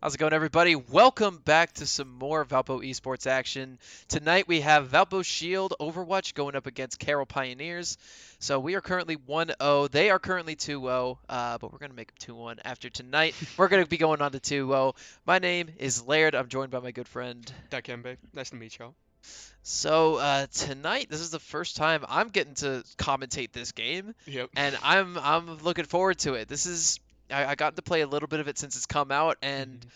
How's it going, everybody? Welcome back to some more Valpo esports action. Tonight we have Valpo Shield Overwatch going up against Carroll Pioneers. So we are currently 1-0. They are currently 2-0, but we're going to make them 2-1 after tonight. We're going to be going on to 2-0. My name is Laird. I'm joined by my good friend. Dakembe, nice to meet y'all. So tonight, this is the first time I'm getting to commentate this game, Yep. and I'm looking forward to it. I got to play a little bit of it since it's come out, and Mhm.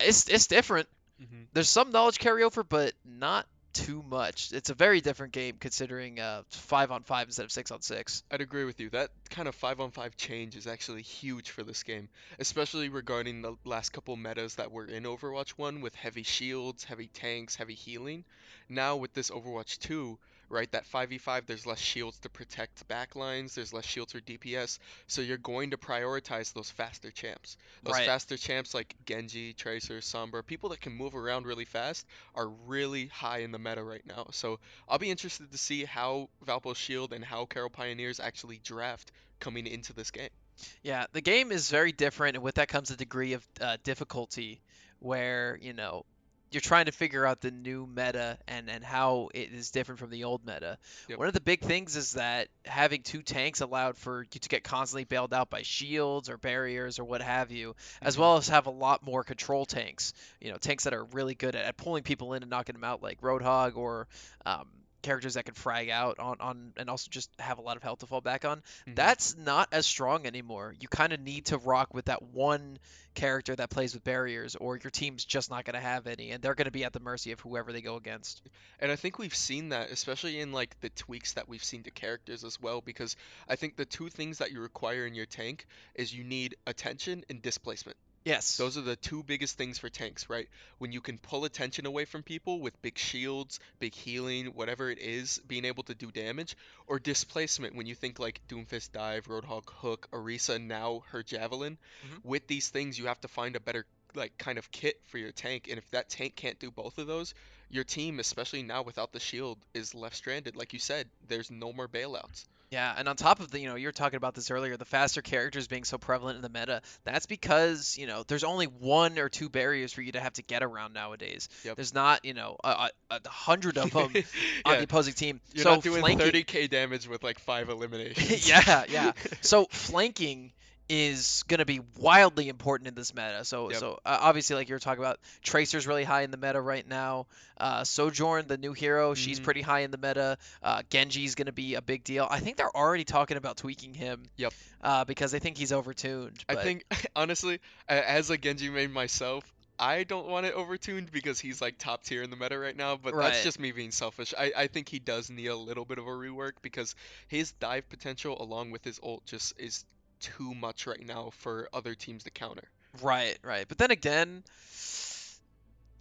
it's different. Mhm. There's some knowledge carryover, but not too much. It's a very different game considering 5-on-5 instead of 6-on-6. I'd agree with you. That kind of 5-on-5 change is actually huge for this game, especially regarding the last couple metas that were in Overwatch 1 with heavy shields, heavy tanks, heavy healing. Now with this Overwatch 2, right, that 5v5, there's less shields to protect backlines, there's less shields for DPS, so you're going to prioritize those faster champs. Those Right. faster champs like Genji, Tracer, Sombra, people that can move around really fast are really high in the meta right now. So I'll be interested to see how Valpo Shield and how Carroll Pioneers actually draft coming into this game. Yeah, the game is very different, and with that comes a degree of difficulty where, you're trying to figure out the new meta and how it is different from the old meta. Yep. One of the big things is that having two tanks allowed for you to get constantly bailed out by shields or barriers or what have you, as Hmm. well as have a lot more control tanks. Tanks that are really good at pulling people in and knocking them out, like Roadhog or um, characters that can frag out on and also just have a lot of health to fall back on. Hmm. That's not as strong anymore. You kind of need to rock with that one character that plays with barriers, or your team's just not going to have any, and they're going to be at the mercy of whoever they go against. And I think we've seen that, especially in like the tweaks that we've seen to characters as well, because I think the two things that you require in your tank is you need attention and displacement. Yes. Those are the two biggest things for tanks, right? When you can pull attention away from people with big shields, big healing, whatever it is, being able to do damage, or displacement when you think like Doomfist Dive, Roadhog Hook, Orisa, now her Javelin. Hmm. With these things, you have to find a better like kind of kit for your tank, and if that tank can't do both of those, your team, especially now without the shield, is left stranded. Like you said, there's no more bailouts. Yeah, and on top of you were talking about this earlier, the faster characters being so prevalent in the meta. That's because, there's only one or two barriers for you to have to get around nowadays. Yep. There's not, a hundred of them on the Yeah, opposing team. you're So not doing flanking. 30k damage with like 5 eliminations. Yeah, yeah. So flanking is going to be wildly important in this meta. So Yep. so obviously, like you were talking about, Tracer's really high in the meta right now. Sojourn, the new hero, she's Hmm. pretty high in the meta. Genji's going to be a big deal. I think they're already talking about tweaking him Yep. because they think he's overtuned. I But think honestly, as a Genji main myself, I don't want it overtuned because he's like top tier in the meta right now, but that's right. just me being selfish. I think he does need a little bit of a rework because his dive potential along with his ult just is too much right now for other teams to counter. Right, right. But then again,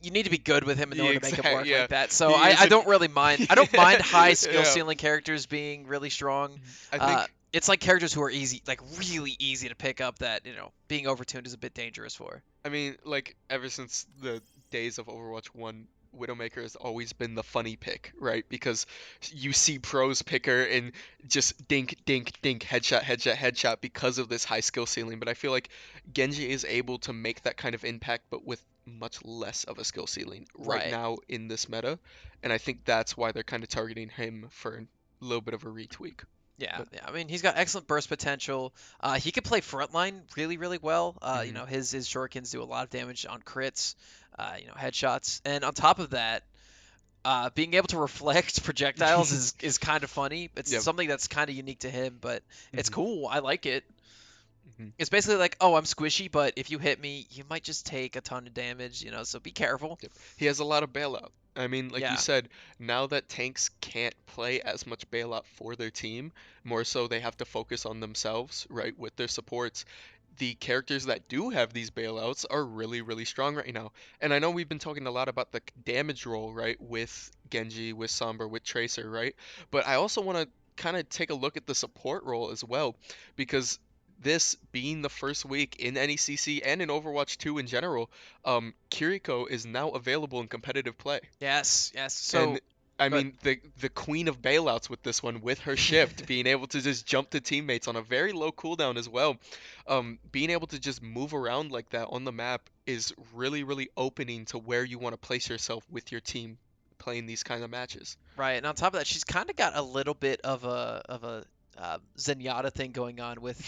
you need to be good with him in Yeah, order to make him exactly. work Yeah, like that. So he I isn't. don't really mind. I don't mind high skill Yeah, ceiling characters being really strong. I Uh, think. it's like characters who are easy, like really easy to pick up that, being overtuned is a bit dangerous for. I mean, like ever since the days of Overwatch 1, Widowmaker has always been the funny pick, right? Because you see pros pick her and just dink, dink, dink, headshot, headshot, headshot because of this high skill ceiling. But I feel like Genji is able to make that kind of impact, but with much less of a skill ceiling right Right. now in this meta. And I think that's why they're kind of targeting him for a little bit of a retweak. Yeah, But yeah. I mean, he's got excellent burst potential. He could play frontline really, really well. mhm. His shurikens do a lot of damage on crits, headshots, and on top of that, being able to reflect projectiles is kind of funny. It's Yep. something that's kind of unique to him, but it's Mhm. cool. I like it. Mhm. It's basically like, oh, I'm squishy, but if you hit me, you might just take a ton of damage, so be careful. Yep. He has a lot of bailout. I mean, like you Yeah, said, now that tanks can't play as much bailout for their team, more so they have to focus on themselves, right, with their supports. The characters that do have these bailouts are really, really strong right now. And I know we've been talking a lot about the damage roll, right, with Genji, with Sombra, with Tracer, right? But I also want to kind of take a look at the support role as well, because this being the first week in NECC and in Overwatch 2 in general, Kiriko is now available in competitive play. yes, yes. And So, I but mean the queen of bailouts with this one with her shift, being able to just jump to teammates on a very low cooldown as well. Being able to just move around like that on the map is really, really opening to where you want to place yourself with your team playing these kind of matches. right, and on top of that, she's kind of got a little bit of a Zenyatta thing going on with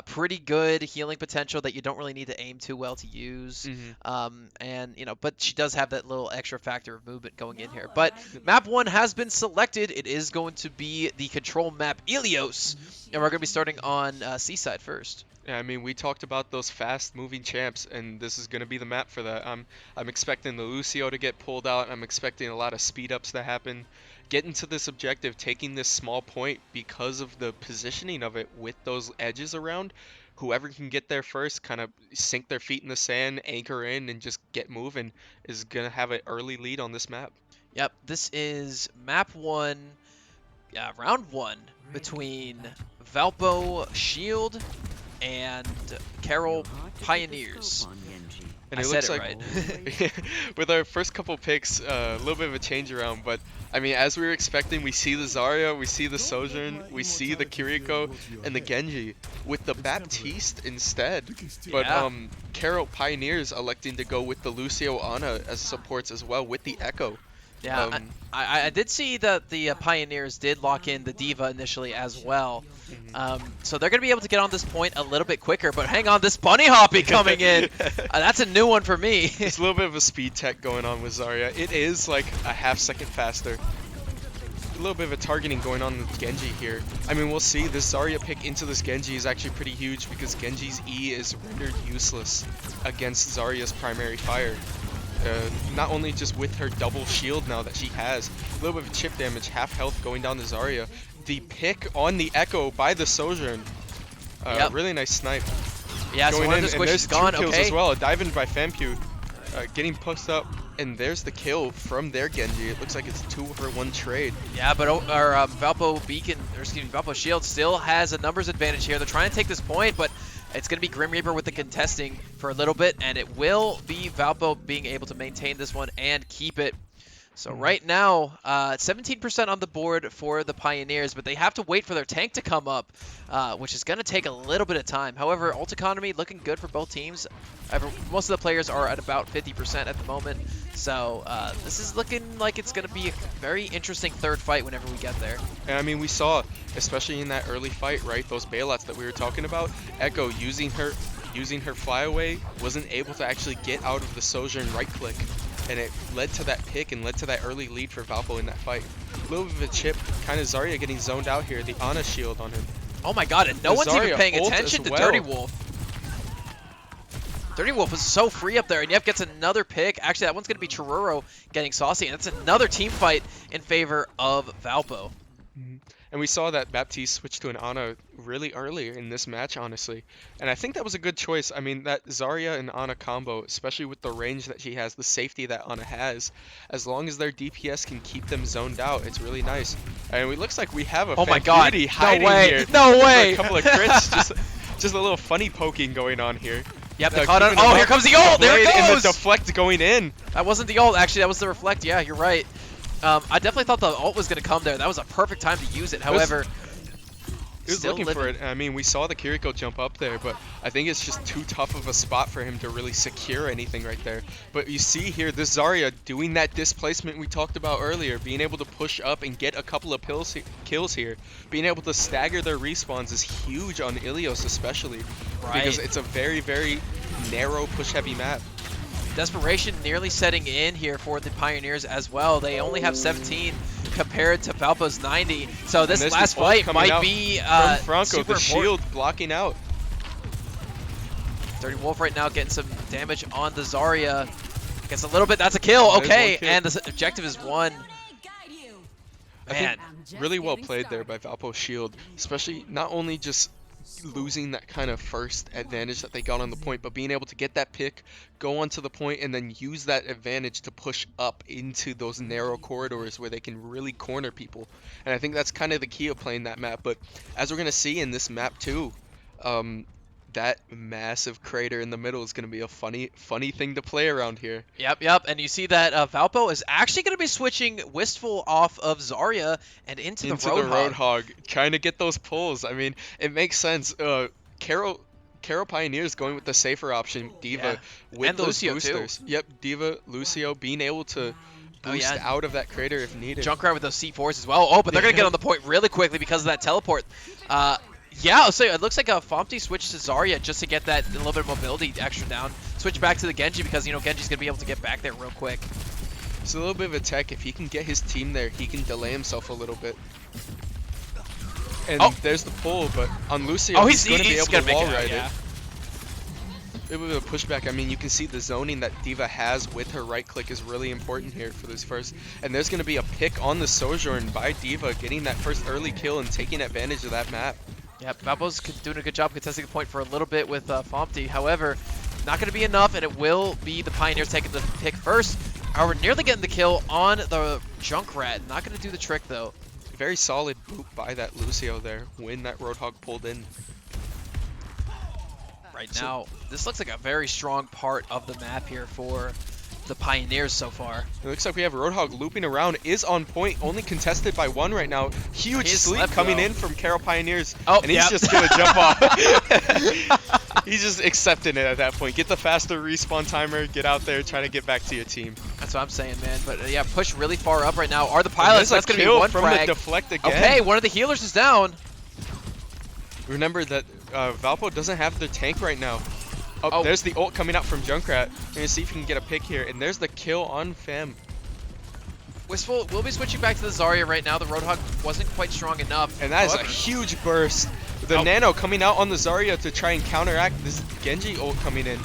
pretty good healing potential that you don't really need to aim too well to use. Hmm. And but she does have that little extra factor of movement going in here. But map one has been selected. It is going to be the control map Ilios, and we're going to be starting on Seaside first. Yeah, I mean, we talked about those fast-moving champs, and this is going to be the map for that. I'm expecting the Lucio to get pulled out. I'm expecting a lot of speed-ups to happen. Getting to this objective, taking this small point because of the positioning of it with those edges around, whoever can get there first, kind of sink their feet in the sand, anchor in, and just get moving, is going to have an early lead on this map. Yep, this is map one, round one between Valpo Shield and Carroll Pioneers. And I it said looks it like right. with our first couple picks, a little bit of a change around, but I mean, as we were expecting, we see the Zarya, we see the Sojourn, we see the Kiriko, and the Genji, with the Baptiste instead. But Yeah. Carroll Pioneers electing to go with the Lucio Ana as supports as well with the Echo. Yeah, Um, I did see that the Pioneers did lock in the Diva initially as well. mhm. So they're going to be able to get on this point a little bit quicker. But hang on, this bunny hoppy coming in. That's a new one for me. There's a little bit of a speed tech going on with Zarya. It is like a half second faster. A little bit of a targeting going on with Genji here. I mean, we'll see. This Zarya pick into this Genji is actually pretty huge because Genji's E is rendered useless against Zarya's primary fire. Not only just with her double shield now that she has, a little bit of chip damage, half health going down to Zarya. The pick on the Echo by the Sojourn. Yep. Really nice snipe. Yeah, so Going one in, of the and squishes there's is gone. two kills Okay. as well. A dive in by Fampu, getting pushed up, and there's the kill from their Genji. It looks like it's 2-for-1 trade. Yeah, but our Valpo Beacon, or excuse me, Valpo Shield still has a numbers advantage here. They're trying to take this point, but it's going to be Grim Reaper with the contesting for a little bit, and it will be Valpo being able to maintain this one and keep it. So right now, 17% on the board for the Pioneers, but they have to wait for their tank to come up, which is going to take a little bit of time. However, ult economy looking good for both teams. Most of the players are at about 50% at the moment, so this is looking like it's going to be a very interesting third fight whenever we get there. And I mean, we saw, especially in that early fight, right, those bailouts that we were talking about, Echo using her flyaway wasn't able to actually get out of the Sojourn right click, and it led to that pick and led to that early lead for Valpo in that fight. A little bit of a chip, kind of Zarya getting zoned out here, the Ana shield on him. Oh my god, and no The one's even Zarya paying ult attention as to well. Dirty Wolf. Dirty Wolf is so free up there, and Yep gets another pick. Actually, that one's going to be Chiruro getting saucy, and that's another team fight in favor of Valpo. And we saw that Baptiste switch to an Ana really early in this match, honestly. And I think that was a good choice. I mean, that Zarya and Ana combo, especially with the range that she has, the safety that Ana has, as long as their DPS can keep them zoned out, it's really nice. And it looks like we have a Oh my god, Beauty no hiding way, here no for way! a couple of crits. Just a little funny poking going on here. Yep, they caught on. keeping him Oh, up. here comes the ult. There it Blade and goes. the deflect going in. That wasn't the ult. Actually, that was the reflect. Yeah, you're right. I definitely thought the ult was going to come there. That was a perfect time to use it. However, He was looking for it. I mean, we saw the Kiriko jump up there, but I think it's just too tough of a spot for him to really secure anything right there. But you see here, this Zarya doing that displacement we talked about earlier, being able to push up and get a couple of kills here. Being able to stagger their respawns is huge on Ilios especially, because it's a very, very narrow push-heavy map. Desperation nearly setting in here for the Pioneers as well. They only have 17 compared to Valpo's 90. So this last fight might be from Franco, super the important. shield blocking out. Dirty Wolf right now getting some damage on the Zarya. Gets a little bit, that's a kill, okay. And the objective is won. Man. Really well played there by Valpo Shield, especially not only just losing that kind of first advantage that they got on the point, but being able to get that pick, go onto the point, and then use that advantage to push up into those narrow corridors where they can really corner people. And I think that's kind of the key of playing that map. But as we're going to see in this map too, that massive crater in the middle is going to be a funny thing to play around here. Yep. And you see that Valpo is actually going to be switching Wistful off of Zarya and into the Roadhog, trying to get those pulls. I mean, it makes sense. Carroll Pioneers going with the safer option, Diva, with and those Lucio boosters. Too. Yep, Diva, Lucio being able to boost out of that crater if needed. Junkrat with those C4s as well. Oh, but they're going to get on the point really quickly because of that teleport. Yeah, so it looks like a Fomti switched to Zarya just to get that little bit of mobility extra down. Switch back to the Genji because, Genji's going to be able to get back there real quick. It's a little bit of a tech. If he can get his team there, he can delay himself a little bit. And there's the pull, but on Lucio, he's going to be able to wall ride it. A bit of a pushback. I mean, you can see the zoning that Diva has with her right click is really important here for this first. And there's going to be a pick on the Sojourn by Diva, getting that first early kill and taking advantage of that map. Yep, Valpo's doing a good job contesting the point for a little bit with Fomti. However, not going to be enough, and it will be the Pioneers taking the pick first. However, nearly getting the kill on the Junkrat. Not going to do the trick, though. Very solid boot by that Lucio there when that Roadhog pulled in. Right now, this looks like a very strong part of the map here for the Pioneers so far. It looks like we have Roadhog looping around, is on point, only contested by one right now. Huge sleep coming in from Carroll Pioneers, and he's just going to jump off. He's just accepting it at that point. Get the faster respawn timer, get out there, try to get back to your team. That's what I'm saying, man. But yeah, push really far up right now. Are the pilots? That's going to be one from frag. The deflect again. Okay, one of the healers is down. Remember that Valpo doesn't have their tank right now. Oh, there's the ult coming out from Junkrat. We're going to see if we can get a pick here. And there's the kill on Fem. Wistful will be switching back to the Zarya right now. The Roadhog wasn't quite strong enough. And that is a huge burst. The Nano coming out on the Zarya to try and counteract this Genji ult coming in.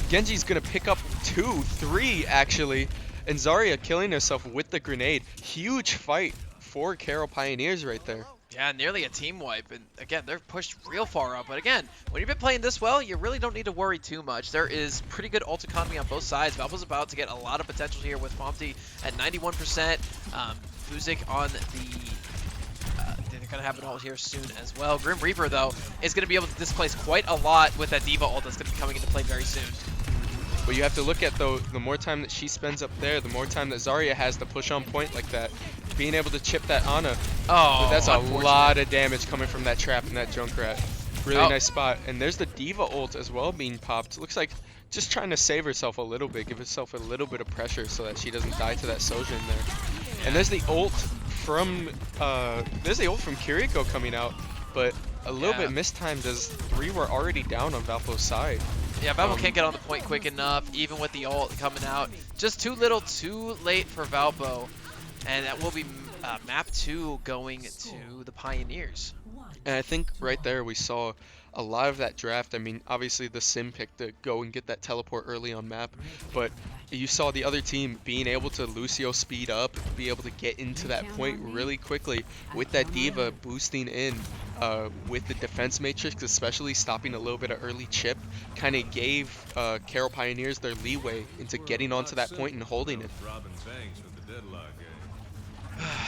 Genji's going to pick up 2, 3 actually. And Zarya killing herself with the grenade. Huge fight for Carroll Pioneers right there. Yeah, nearly a team wipe, and again, they're pushed real far up. But again, when you've been playing this well, you really don't need to worry too much. There is pretty good ult economy on both sides. Valpo's about to get a lot of potential here with Fomti at 91%. Fuzik on the... they're going to have it all here soon as well. Grim Reaper, though, is going to be able to displace quite a lot with that Diva ult that's going to be coming into play very soon. But you have to look at, though, the more time that she spends up there, the more time that Zarya has to push on point like that. Being able to chip that Ana. Oh, that's a lot of damage coming from that trap and that Junkrat. Really nice spot. And there's the Diva ult as well being popped. Looks like just trying to save herself a little bit, give herself a little bit of pressure so that she doesn't die to that Sojourn there. And there's the ult from Kiriko coming out, but a little bit mistimed as 3 were already down on Valpo's side. Yeah, Valpo can't get on the point quick enough, even with the ult coming out. Just too little, too late for Valpo. And that will be map 2 going to the Pioneers. And I think right there we saw a lot of that draft. I mean, obviously the sim pick to go and get that teleport early on map, but you saw the other team being able to Lucio speed up, be able to get into that point really quickly with that Diva boosting in with the defense matrix, especially stopping a little bit of early chip, kind of gave Carroll Pioneers their leeway into getting onto that point and holding it.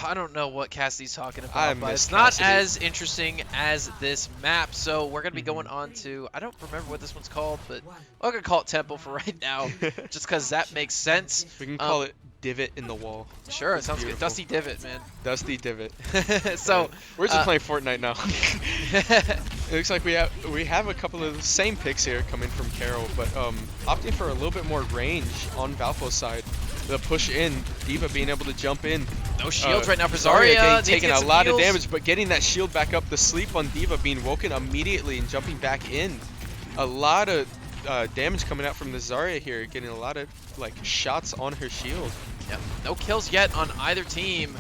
I don't know what Cassidy's talking I about, but miss it's not Cassidy. as interesting as this map. So we're going to be going Mhm. on to, I don't remember what this one's called, but we're going to call it Temple for right now, just because that makes sense. We can Um, call it Divot in the Wall. sure, it It's sounds good. beautiful. Dusty Divot, man. Dusty Divot. So, We're just uh, playing Fortnite now. It looks like we have a couple of the same picks here coming from Carroll, but opting for a little bit more range on Valpo's side. The push in, D.Va being able to jump in. no shields right now for Zarya Zarya. Needs to taking get a some lot of heals. damage, but getting that shield back up. The sleep on D.Va being woken immediately and jumping back in. A lot of damage coming out from the Zarya here, getting a lot of like shots on her shield. Yep. No kills yet on either team.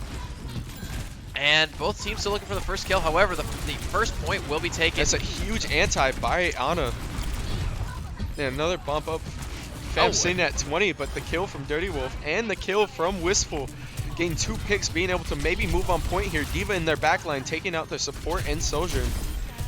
And both teams still looking for the first kill. However, the first point will be taken. That's a huge anti by Ana. And another bump up. Fam sitting at 20, but the kill from Dirty Wolf and the kill from Wistful. Getting 2 picks, being able to maybe move on point here. D.Va in their backline, taking out their support and Sojourn.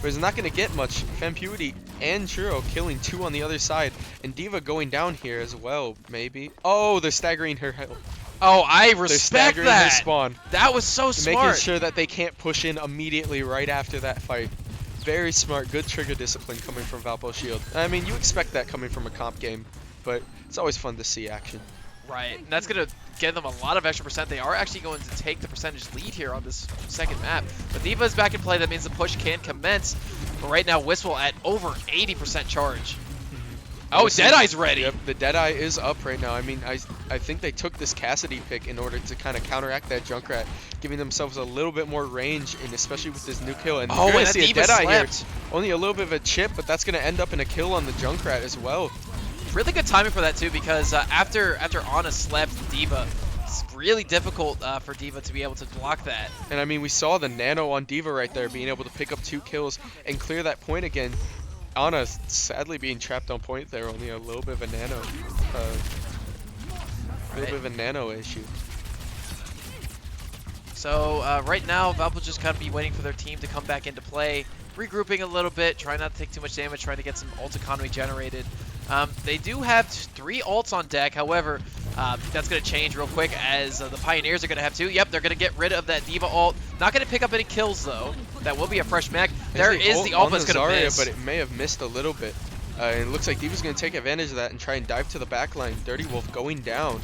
But it's not going to get much. Fempuity and Churro killing 2 on the other side. And D.Va going down here as well, maybe. Oh, they're staggering her health. Oh, I They're respect staggering her that. spawn. That was so smart. Making sure that they can't push in immediately right after that fight. Very smart, good trigger discipline coming from Valpo Shield. I mean, you expect that coming from a comp game, but it's always fun to see action. Right, and that's going to get them a lot of extra percent. They are actually going to take the percentage lead here on this second map. But D.Va is back in play. That means the push can commence. But right now, Wistful at over 80% charge. Oh, Deadeye's ready. Yep, the Deadeye is up right now. I mean, I think they took this Cassidy pick in order to kind of counteract that Junkrat, giving themselves a little bit more range, and especially with this new kill. And you're going to see a Deadeye here. Only a little bit of a chip, but that's going to end up in a kill on the Junkrat as well. Really good timing for that, too, because after Ana slept D.Va, it's really difficult for D.Va to be able to block that. And I mean, we saw the nano on D.Va right there, being able to pick up 2 kills and clear that point again. Ana sadly being trapped on point there, only a little bit of a nano, bit of a nano issue. So right now, Valpo just kind of be waiting for their team to come back into play, regrouping a little bit, trying not to take too much damage, trying to get some ult economy generated. They do have 3 ults on deck, however, that's going to change real quick as the Pioneers are going to have 2. Yep, they're going to get rid of that D.Va ult. Not going to pick up any kills, though. That will be a fresh mech. There is the ult that's going to miss. But it may have missed a little bit. And it looks like D.Va's going to take advantage of that and try and dive to the backline. Dirty Wolf going down.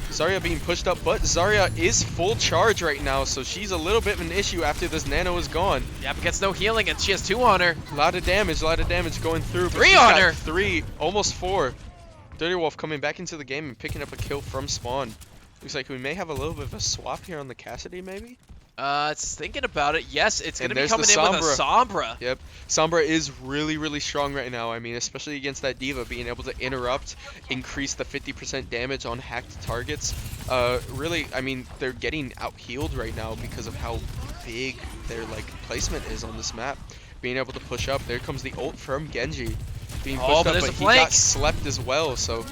Zarya being pushed up, but Zarya is full charge right now, so she's a little bit of an issue after this nano is gone. Yep, gets no healing, and she has 2 on her. A lot of damage going through. 3 on her. 3, almost 4. Dirty Wolf coming back into the game and picking up a kill from spawn. Looks like we may have a little bit of a swap here on the Cassidy, maybe? It's thinking about it. Yes, it's going to be there's coming the in with a Sombra. Yep. Sombra is really, really strong right now. I mean, especially against that D.Va, being able to interrupt, increase the 50% damage on hacked targets. Really, I mean, they're getting out-healed right now because of how big their, like, placement is on this map. Being able to push up. There comes the ult from Genji. Being pushed up, but he got slept as well, so...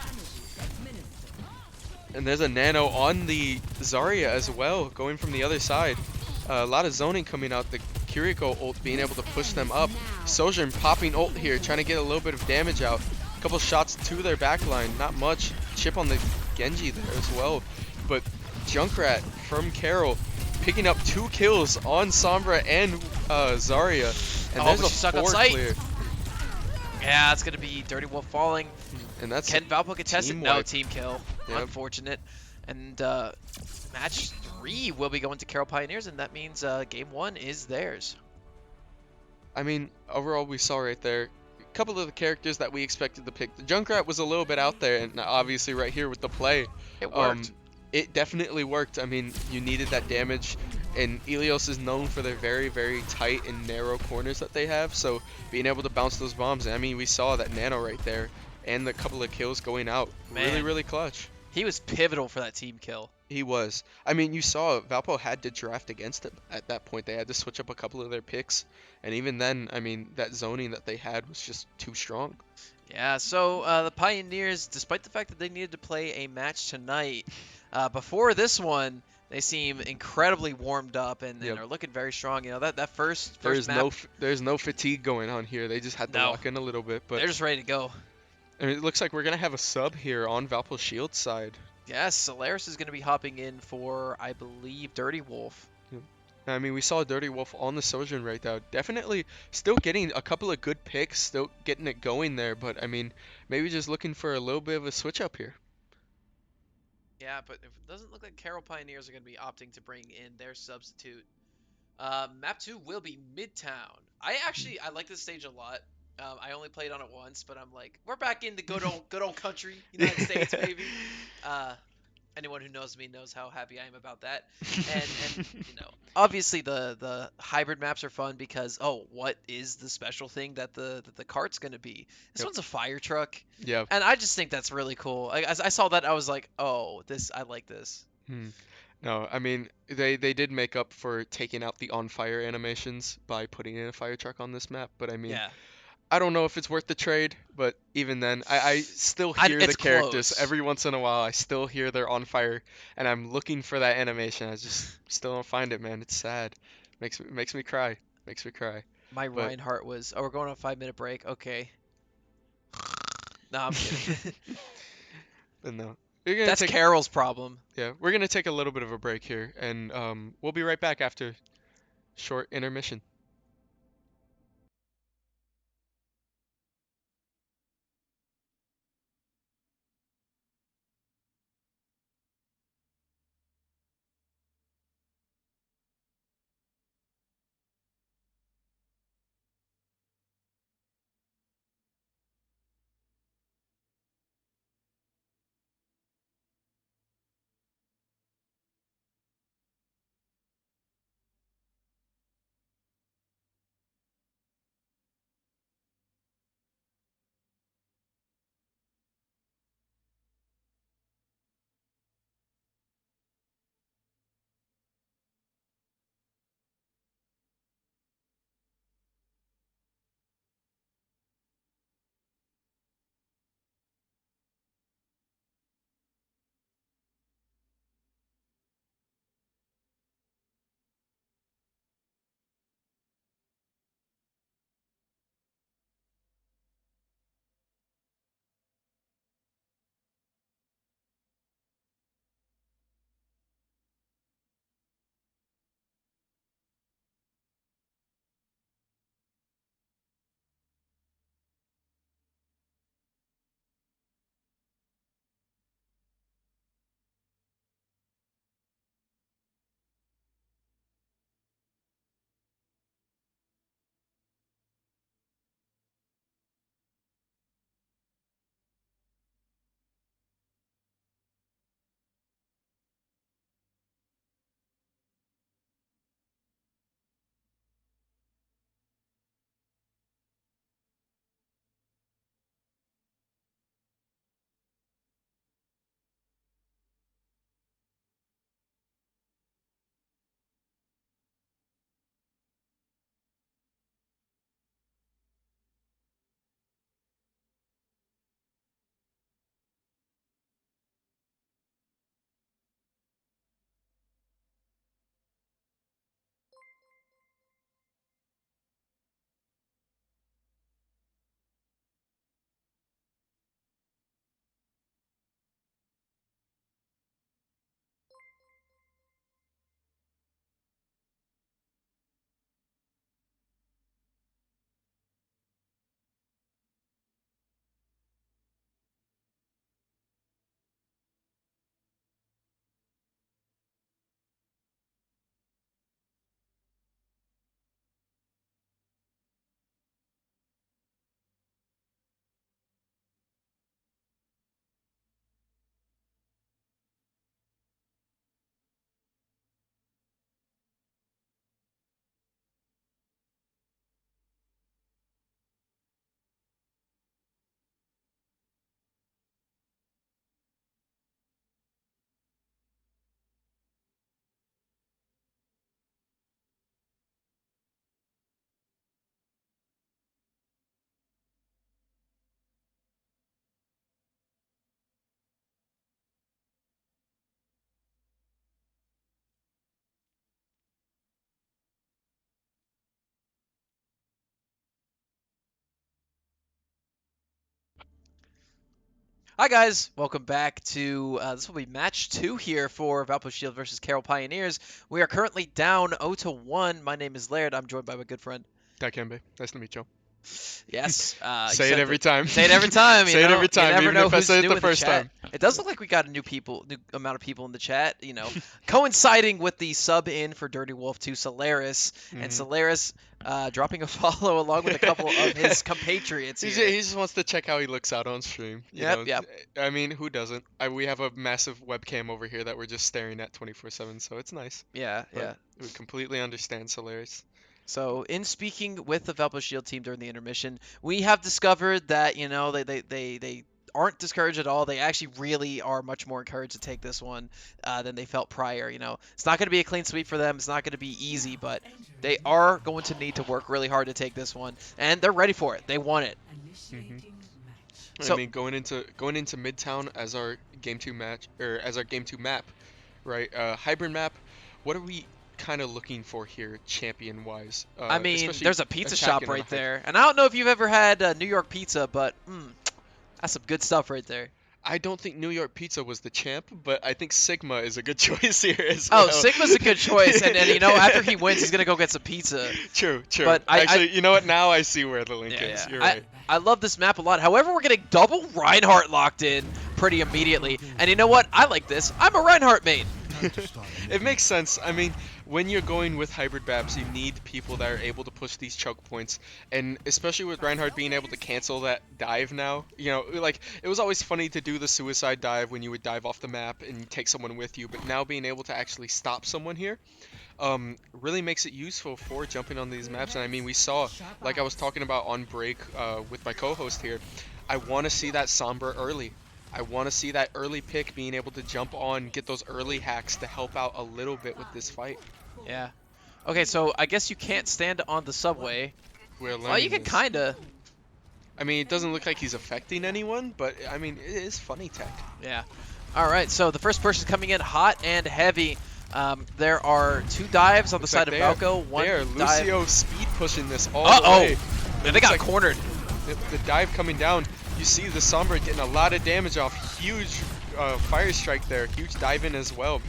And there's a nano on the Zarya as well, going from the other side. A lot of zoning coming out. The Kiriko ult being able to push them up. Sojourn popping ult here, trying to get a little bit of damage out. A couple shots to their backline, not much. Chip on the Genji there as well. But Junkrat from Carroll picking up 2 kills on Sombra and Zarya. And there's a 4 clear. Yeah, it's going to be Dirty Wolf falling. And that's Can Valpo contest it? No, team kill. Yep. Unfortunate. And match 3 will be going to Carroll Pioneers, and that means game 1 is theirs. I mean, overall, we saw right there a couple of the characters that we expected to pick. The Junkrat was a little bit out there, and obviously right here with the play. It worked. It definitely worked. I mean, you needed that damage, and Ilios is known for their very, very tight and narrow corners that they have, so being able to bounce those bombs, I mean, we saw that nano right there, and the couple of kills going out. Man. Really, really clutch. He was pivotal for that team kill. He was. I mean, you saw Valpo had to draft against it at that point. They had to switch up a couple of their picks. And even then, I mean, that zoning that they had was just too strong. Yeah, so the Pioneers, despite the fact that they needed to play a match tonight, before this one, they seem incredibly warmed up and are looking very strong. You know, that first map. There's no fatigue going on here. They just had to lock in a little bit. But they're just ready to go. I mean, it looks like we're going to have a sub here on Valpo's Shield side. Yes, Solaris is going to be hopping in for, I believe, Dirty Wolf. Yeah. I mean, we saw Dirty Wolf on the Sojourn right now. Definitely still getting a couple of good picks, still getting it going there, but I mean, maybe just looking for a little bit of a switch up here. Yeah, but it doesn't look like Carroll Pioneers are going to be opting to bring in their substitute. Map 2 will be Midtown. I like this stage a lot. I only played on it once, but I'm like, we're back in the good old country, United States, baby. Uh, Anyone who knows me knows how happy I am about that. And obviously the hybrid maps are fun because what is the special thing that the cart's gonna be? This Yep. one's a fire truck, Yeah. and I just think that's really cool. As I saw that, I was like, oh, this I like this. Hmm. No, I mean they did make up for taking out the on fire animations by putting in a fire truck on this map, but I mean Yeah, I don't know if it's worth the trade, but even then, I still hear the it's characters close. every once in a while. I still hear they're on fire, and I'm looking for that animation. I just still don't find it, man. It's sad. Makes me cry. Makes me cry. My But Reinhardt was. Oh, we're going on a 5 minute break. Okay. No, I'm kidding. but no, we're gonna That's take Carol's problem. we're gonna take a little bit of a break here, and we'll be right back after short intermission. Hi guys, welcome back to this will be match 2 here for Valpo Shield versus Carroll Pioneers. We are currently down 0-1. My name is Laird. I'm joined by my good friend. Dikembe, nice to meet you. Yes, you Say it said every that. time. Say it every time. Say it every You time, never even know if I who's say it new the in the first chat. time. It does look like we got new amount of people in the chat. Coinciding with the sub in for Dirty Wolf to Solaris, and Mhm. Solaris dropping a follow along with a couple of his compatriots here. He just wants to check how he looks out on stream. Yep, yep. I mean, who doesn't? We have a massive webcam over here that we're just staring at 24/7, so it's nice. Yeah, But yeah. we completely understand Solaris. So, in speaking with the Valpo Shield team during the intermission, we have discovered that, they aren't discouraged at all. They actually really are much more encouraged to take this one than they felt prior. It's not going to be a clean sweep for them. It's not going to be easy, but they are going to need to work really hard to take this one, and they're ready for it. They want it. Hmm. I So, mean, going into Midtown as our game two match or as our game two map, right? Hybrid map. What are we kind of looking for here, champion wise? I mean, Especially there's a pizza shop attacking on a right hybrid. there, and I don't know if you've ever had New York pizza, but that's some good stuff right there. I don't think New York Pizza was the champ, but I think Sigma is a good choice here as Oh, well. Sigma's a good choice, and after he wins, he's gonna go get some pizza. True, true. But Actually, you know what? Now I see where the link yeah, is. yeah. You're right. I love this map a lot. However, we're getting double Reinhardt locked in pretty immediately. And you know what? I like this. I'm a Reinhardt main. It makes sense. I mean, when you're going with hybrid babs, you need people that are able to push these choke points, and especially with Reinhardt being able to cancel that dive now. Like it was always funny to do the suicide dive when you would dive off the map and take someone with you, but now being able to actually stop someone here, really makes it useful for jumping on these maps. And I mean, we saw, like I was talking about on break with my co-host here, I want to see that Sombra early. I want to see that early pick being able to jump on, get those early hacks to help out a little bit with this fight. Yeah. Okay, so I guess you can't stand on the subway. We're Well, you learning can this. kinda. I mean, it doesn't look like he's affecting anyone, but I mean, it is funny tech. Yeah. All right, so the first person coming in hot and heavy. There are 2 dives on the Looks side like of Valko. One they are dive. Lucio speed pushing this all the Uh-oh. way. Man, they got like- cornered. The dive coming down, you see the Sombra getting a lot of damage off. Huge fire strike there, huge dive in as well.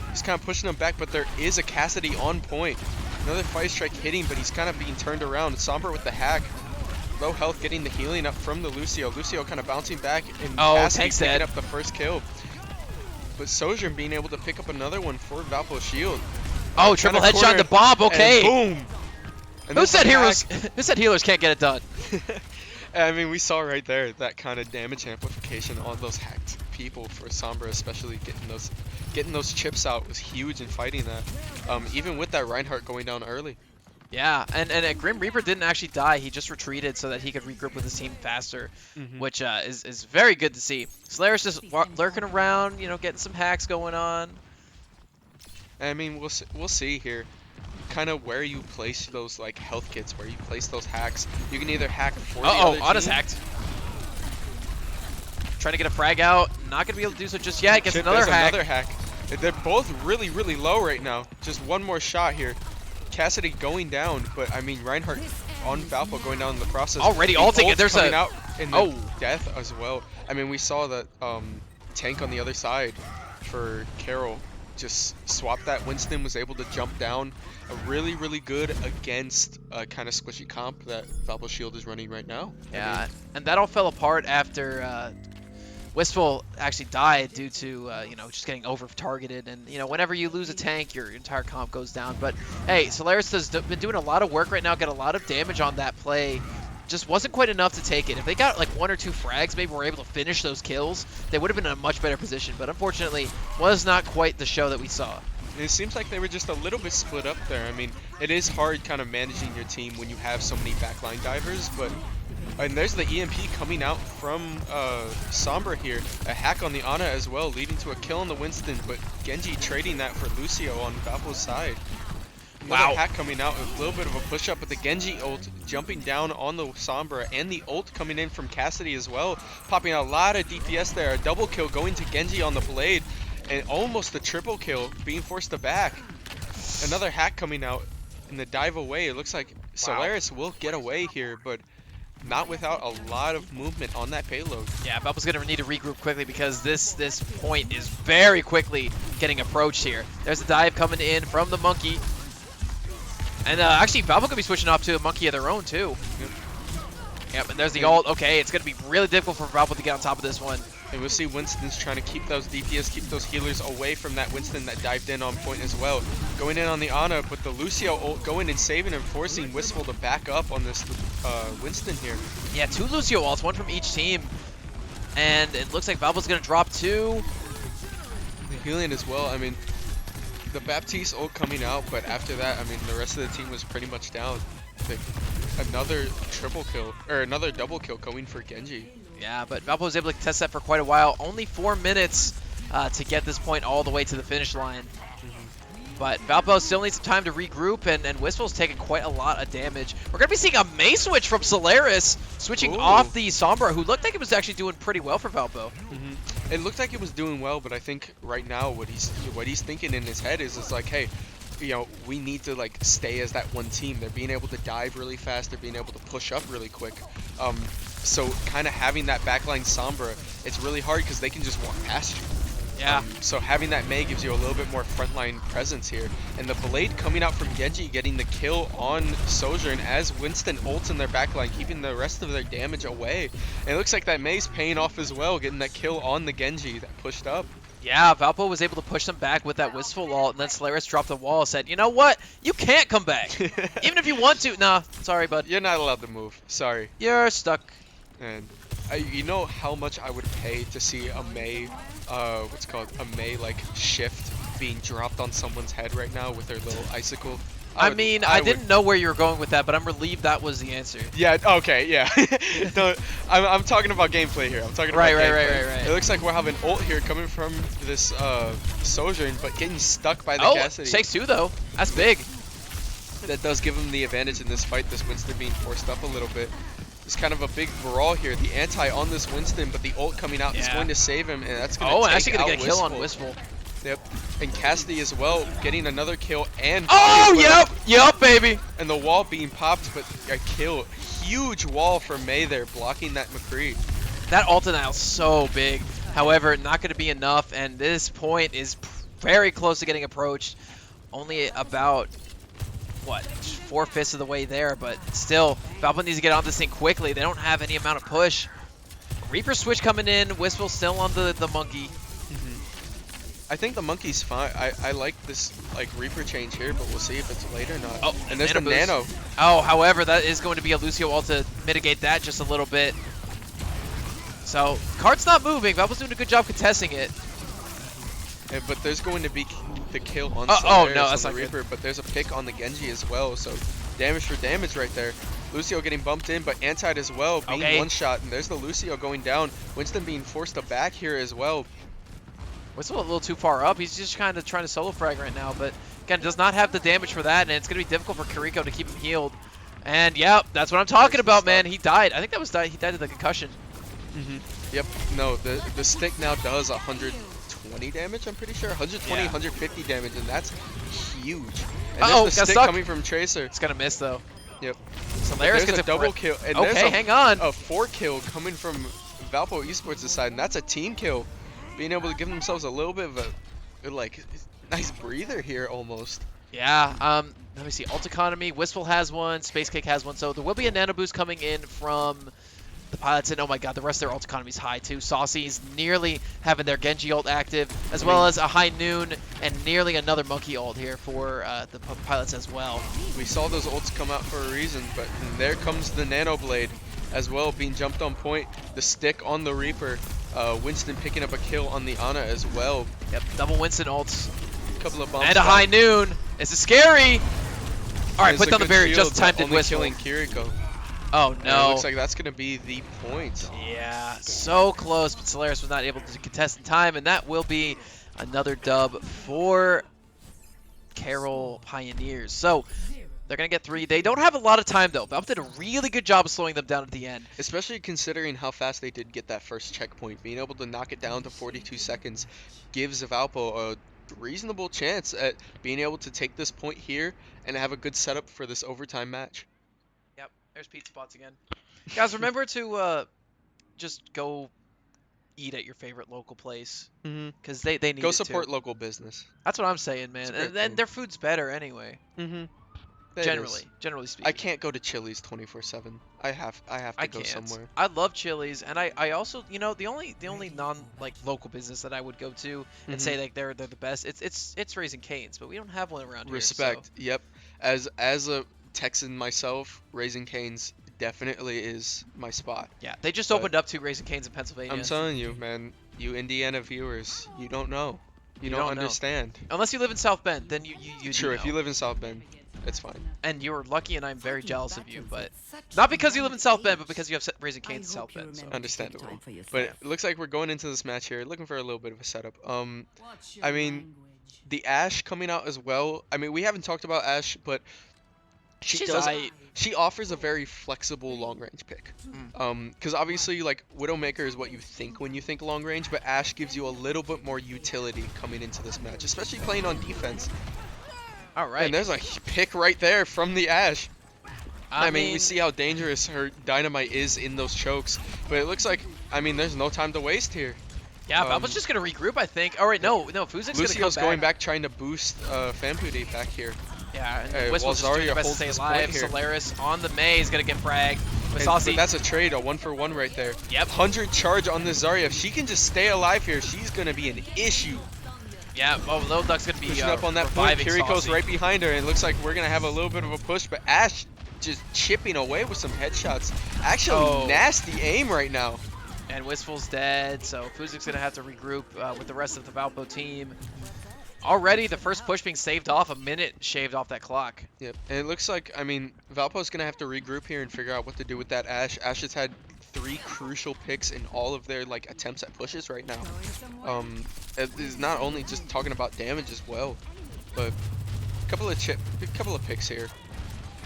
He's kind of pushing him back, but there is a Cassidy on point. Another fire strike hitting, but he's kind of being turned around. Sombra with the hack. Low health getting the healing up from the Lucio. Lucio kind of bouncing back and Cassidy Tank's picking dead. up the first kill. But Sojourn being able to pick up another one for Valpo Shield. Oh, triple Kinda headshot to cornered, Bob. Okay. and boom! And Who that's said a heroes? hack. Who said healers can't get it done? I mean, we saw right there that kind of damage amplification on those hacked people for Sombra, especially getting those chips out was huge in fighting that. Even with that Reinhardt going down early. Yeah, and Grim Reaper didn't actually die. He just retreated so that he could regroup with his team faster, which is very good to see. Slayer's just lurking around, getting some hacks going on. I mean, we'll see here, kind of where you place those like health kits, where you place those hacks. You can either hack for the other Ana's team. hacked. Trying to get a frag out. Not gonna be able to do so just yet. Gets Shit, another there's hack. Another hack. They're both really, really low right now. Just one more shot here. Cassidy going down, but I mean Reinhardt on Valpo going down in the process. Already The ulting it. ult's There's coming a out in the death as well. I mean, we saw that tank on the other side for Carroll just swapped that. Winston was able to jump down. A really, really good against a kind of squishy comp that Valpo Shield is running right now. Yeah, and that all fell apart after Wistful actually died due to just getting over targeted, and whenever you lose a tank, your entire comp goes down. But hey, Solaris has been doing a lot of work right now, got a lot of damage on that play. Just wasn't quite enough to take it. If they got like 1 or 2 frags, maybe were able to finish those kills, they would have been in a much better position. But unfortunately, was not quite the show that we saw. It seems like they were just a little bit split up there. I mean, it is hard kind of managing your team when you have so many backline divers, but and there's the EMP coming out from Sombra here. A hack on the Ana as well, leading to a kill on the Winston, but Genji trading that for Lucio on Valpo's side. Another hack coming out, a little bit of a push up, but the Genji ult jumping down on the Sombra, and the ult coming in from Cassidy as well, popping a lot of DPS there. A double kill going to Genji on the blade, and almost a triple kill being forced to back. Another hack coming out in the dive away. It looks like Solaris will get away here, but not without a lot of movement on that payload. Yeah, Valpo's going to need to regroup quickly because this point is very quickly getting approached here. There's a dive coming in from the Monkey. And actually, Valpo could be switching off to a Monkey of their own, too. Yep, and there's the ult. Okay, it's going to be really difficult for Valpo to get on top of this one. And we'll see Winston's trying to keep those DPS, keep those healers away from that Winston that dived in on point as well. Going in on the Ana, but the Lucio ult going and saving and forcing Wistful to back up on this Winston here. Yeah, 2 Lucio ults, 1 from each team. And it looks like Valpo's going to drop 2. The healing as well. I mean, the Baptiste ult coming out, but after that, I mean, the rest of the team was pretty much down. Another triple kill, or another double kill going for Genji. Yeah, but Valpo was able to contest that for quite a while. Only 4 minutes to get this point all the way to the finish line. But Valpo still needs some time to regroup, and Wistful's taking quite a lot of damage. We're going to be seeing a Mei switch from Solaris, switching off the Sombra, who looked like it was actually doing pretty well for Valpo. It looked like it was doing well, but I think right now what he's thinking in his head is like, hey, you know, we need to like stay as that one team. They're being able to dive really fast. They're being able to push up really quick. So kind of having that backline Sombra, it's really hard because they can just walk past you. Yeah. So having that Mei gives you a little bit more frontline presence here. And the Blade coming out from Genji, getting the kill on Sojourn as Winston ults in their backline, keeping the rest of their damage away. And it looks like that Mei's paying off as well, getting that kill on the Genji that pushed up. Yeah, Valpo was able to push them back with that Wistful ult, and then Solaris dropped the wall and said, you know what? You can't come back. Even if you want to. Nah, sorry, bud. You're not allowed to move. Sorry. You're stuck. And you know how much I would pay to see a Mei, a Mei like shift being dropped on someone's head right now with their little icicle. I didn't know where you were going with that, but I'm relieved that was the answer. Yeah, okay, yeah. No, I'm talking about gameplay here. I'm talking about gameplay. Right. It looks like we'll have an ult here coming from this Sojourn, but getting stuck by the Cassidy. Takes 2 though. That's big. That does give him the advantage in this fight, this Winston being forced up a little bit. It's kind of a big brawl here. The anti on this Winston, but the ult coming out is going to save him, and that's going to take actually out gonna get a kill on Wistful. Yep, and Cassidy as well, getting another kill and Yep, baby. And the wall being popped, but a kill. Huge wall from Mei there, blocking that McCree. That ult denial's so big. However, not going to be enough, and this point is very close to getting approached. Only about, what, 4/5 of the way there, but still, Valpo needs to get on this thing quickly. They don't have any amount of push. Reaper switch coming in, Wistful still on the Monkey. I think the Monkey's fine. I like this like Reaper change here, but we'll see if it's late or not. Oh, and there's the Nano. Oh, however, that is going to be a Lucio ult to mitigate that just a little bit. So, card's not moving. Valpo's doing a good job contesting it. Yeah, but there's going to be the kill on that's the not Reaper, good. but there's a pick on the Genji as well, so damage for damage right there. Lucio getting bumped in, but antied as well, being one shot, and there's the Lucio going down. Winston being forced to back here as well. Whistle a little too far up. He's just kind of trying to solo frag right now, but again, does not have the damage for that, and it's going to be difficult for Kiriko to keep him healed. And yeah, that's what I'm talking about, man. He died. I think that was he died of the concussion. Yep. No, the stick now does 120 damage. I'm pretty sure 120, 150 damage, and that's huge. And there's the stick coming from Tracer. It's gonna miss though. Yep. Solaris gets a double kill. And okay, hang on. A 4 kill coming from Valpo Esports' side, and that's a team kill. Being able to give themselves a little bit of a nice breather here almost. Yeah. Let me see. Ult economy. Wistful has one. Space Cake has one. So there will be a nano boost coming in from the pilots, and oh my god, the rest of their ult economy is high too. Saucy's nearly having their Genji ult active, as well as a High Noon and nearly another Monkey ult here for the pilots as well. We saw those ults come out for a reason, but there comes the Nano Blade as well, being jumped on point. The stick on the Reaper. Winston picking up a kill on the Ana as well. Yep, double Winston ults. Couple of bumps. And a High Noon. This is scary. All right, put down the barrier. Just timed it. Whistle. Killing Kiriko. Oh no. And it looks like that's going to be the point. Yeah, so close, but Solaris was not able to contest in time, and that will be another dub for Carroll Pioneers. So they're going to get 3. They don't have a lot of time, though. Valve did a really good job of slowing them down at the end. Especially considering how fast they did get that first checkpoint. Being able to knock it down to 42 seconds gives Valpo a reasonable chance at being able to take this point here and have a good setup for this overtime match. Yep, there's Pizza Pots again. Guys, remember to just go eat at your favorite local place Hmm. because they Go need it too. support local business. That's what I'm saying, It's man. a And great then thing. their food's better anyway. Hmm. It is. Generally I speaking. can't go to Chili's 24/7. I have to I go can't. somewhere. I love Chili's, and I also, the only non like local business that I would go to and Hmm. say like they're the best. It's Raising Cane's, but we don't have one around here. So Respect. Yep. As a Texan myself, Raising Cane's definitely is my spot. yeah, they just But opened up two Raising Cane's in I'm Pennsylvania. telling you, man, you Indiana viewers, you don't know. You You don't don't know understand. unless you live in South Bend, then you do Sure, if know. you live in South Bend, it's fine. And you're lucky, and I'm very jealous of you, but not because you live in South Bend, but because you have Raising Cane's in South Bend. So Understandable. But it looks like we're going into this match here, looking for a little bit of a setup. I mean, the Ashe coming out as well. I mean, we haven't talked about Ashe, but she she's does. I. She offers a very flexible long range pick. Because obviously, like Widowmaker is what you think when you think long range, but Ashe gives you a little bit more utility coming into this match, especially playing on defense. All right. And there's a pick right there from the Ashe. I I mean, we mean, see how dangerous her dynamite is in those chokes, but it looks like, I mean, there's no time to waste here. yeah, Valpo's just gonna regroup, I think. All right, no, Fuzik's gonna come Lucio's back. going back trying to boost Fanpudi back here. Yeah, and Hey, Whistle's just doing Zarya her best to holds stay this alive. point here. Solaris on the May is gonna get fragged. But Masasi, that's a trade, a 1-for-1 right there. Yep. 100 charge on this Zarya. If she can just stay alive here, she's going to be an issue. yeah, oh, Little Duck's gonna be Pushing up on that point. reviving Kiriko's Saucy. right behind her, and it looks like we're going to have a little bit of a push, but Ashe just chipping away with some headshots. Actually, Oh. nasty aim right now. And Wistful's dead, so Fuzik's gonna have to regroup with the rest of the Valpo team. Already, the first push being saved off, a minute shaved off that clock. Yep, and it looks like, I mean, Valpo's going to have to regroup here and figure out what to do with that Ashe. Ashe has had 3 crucial picks in all of their, like, attempts at pushes right now. It is not only just talking about damage as well, but a couple of picks here.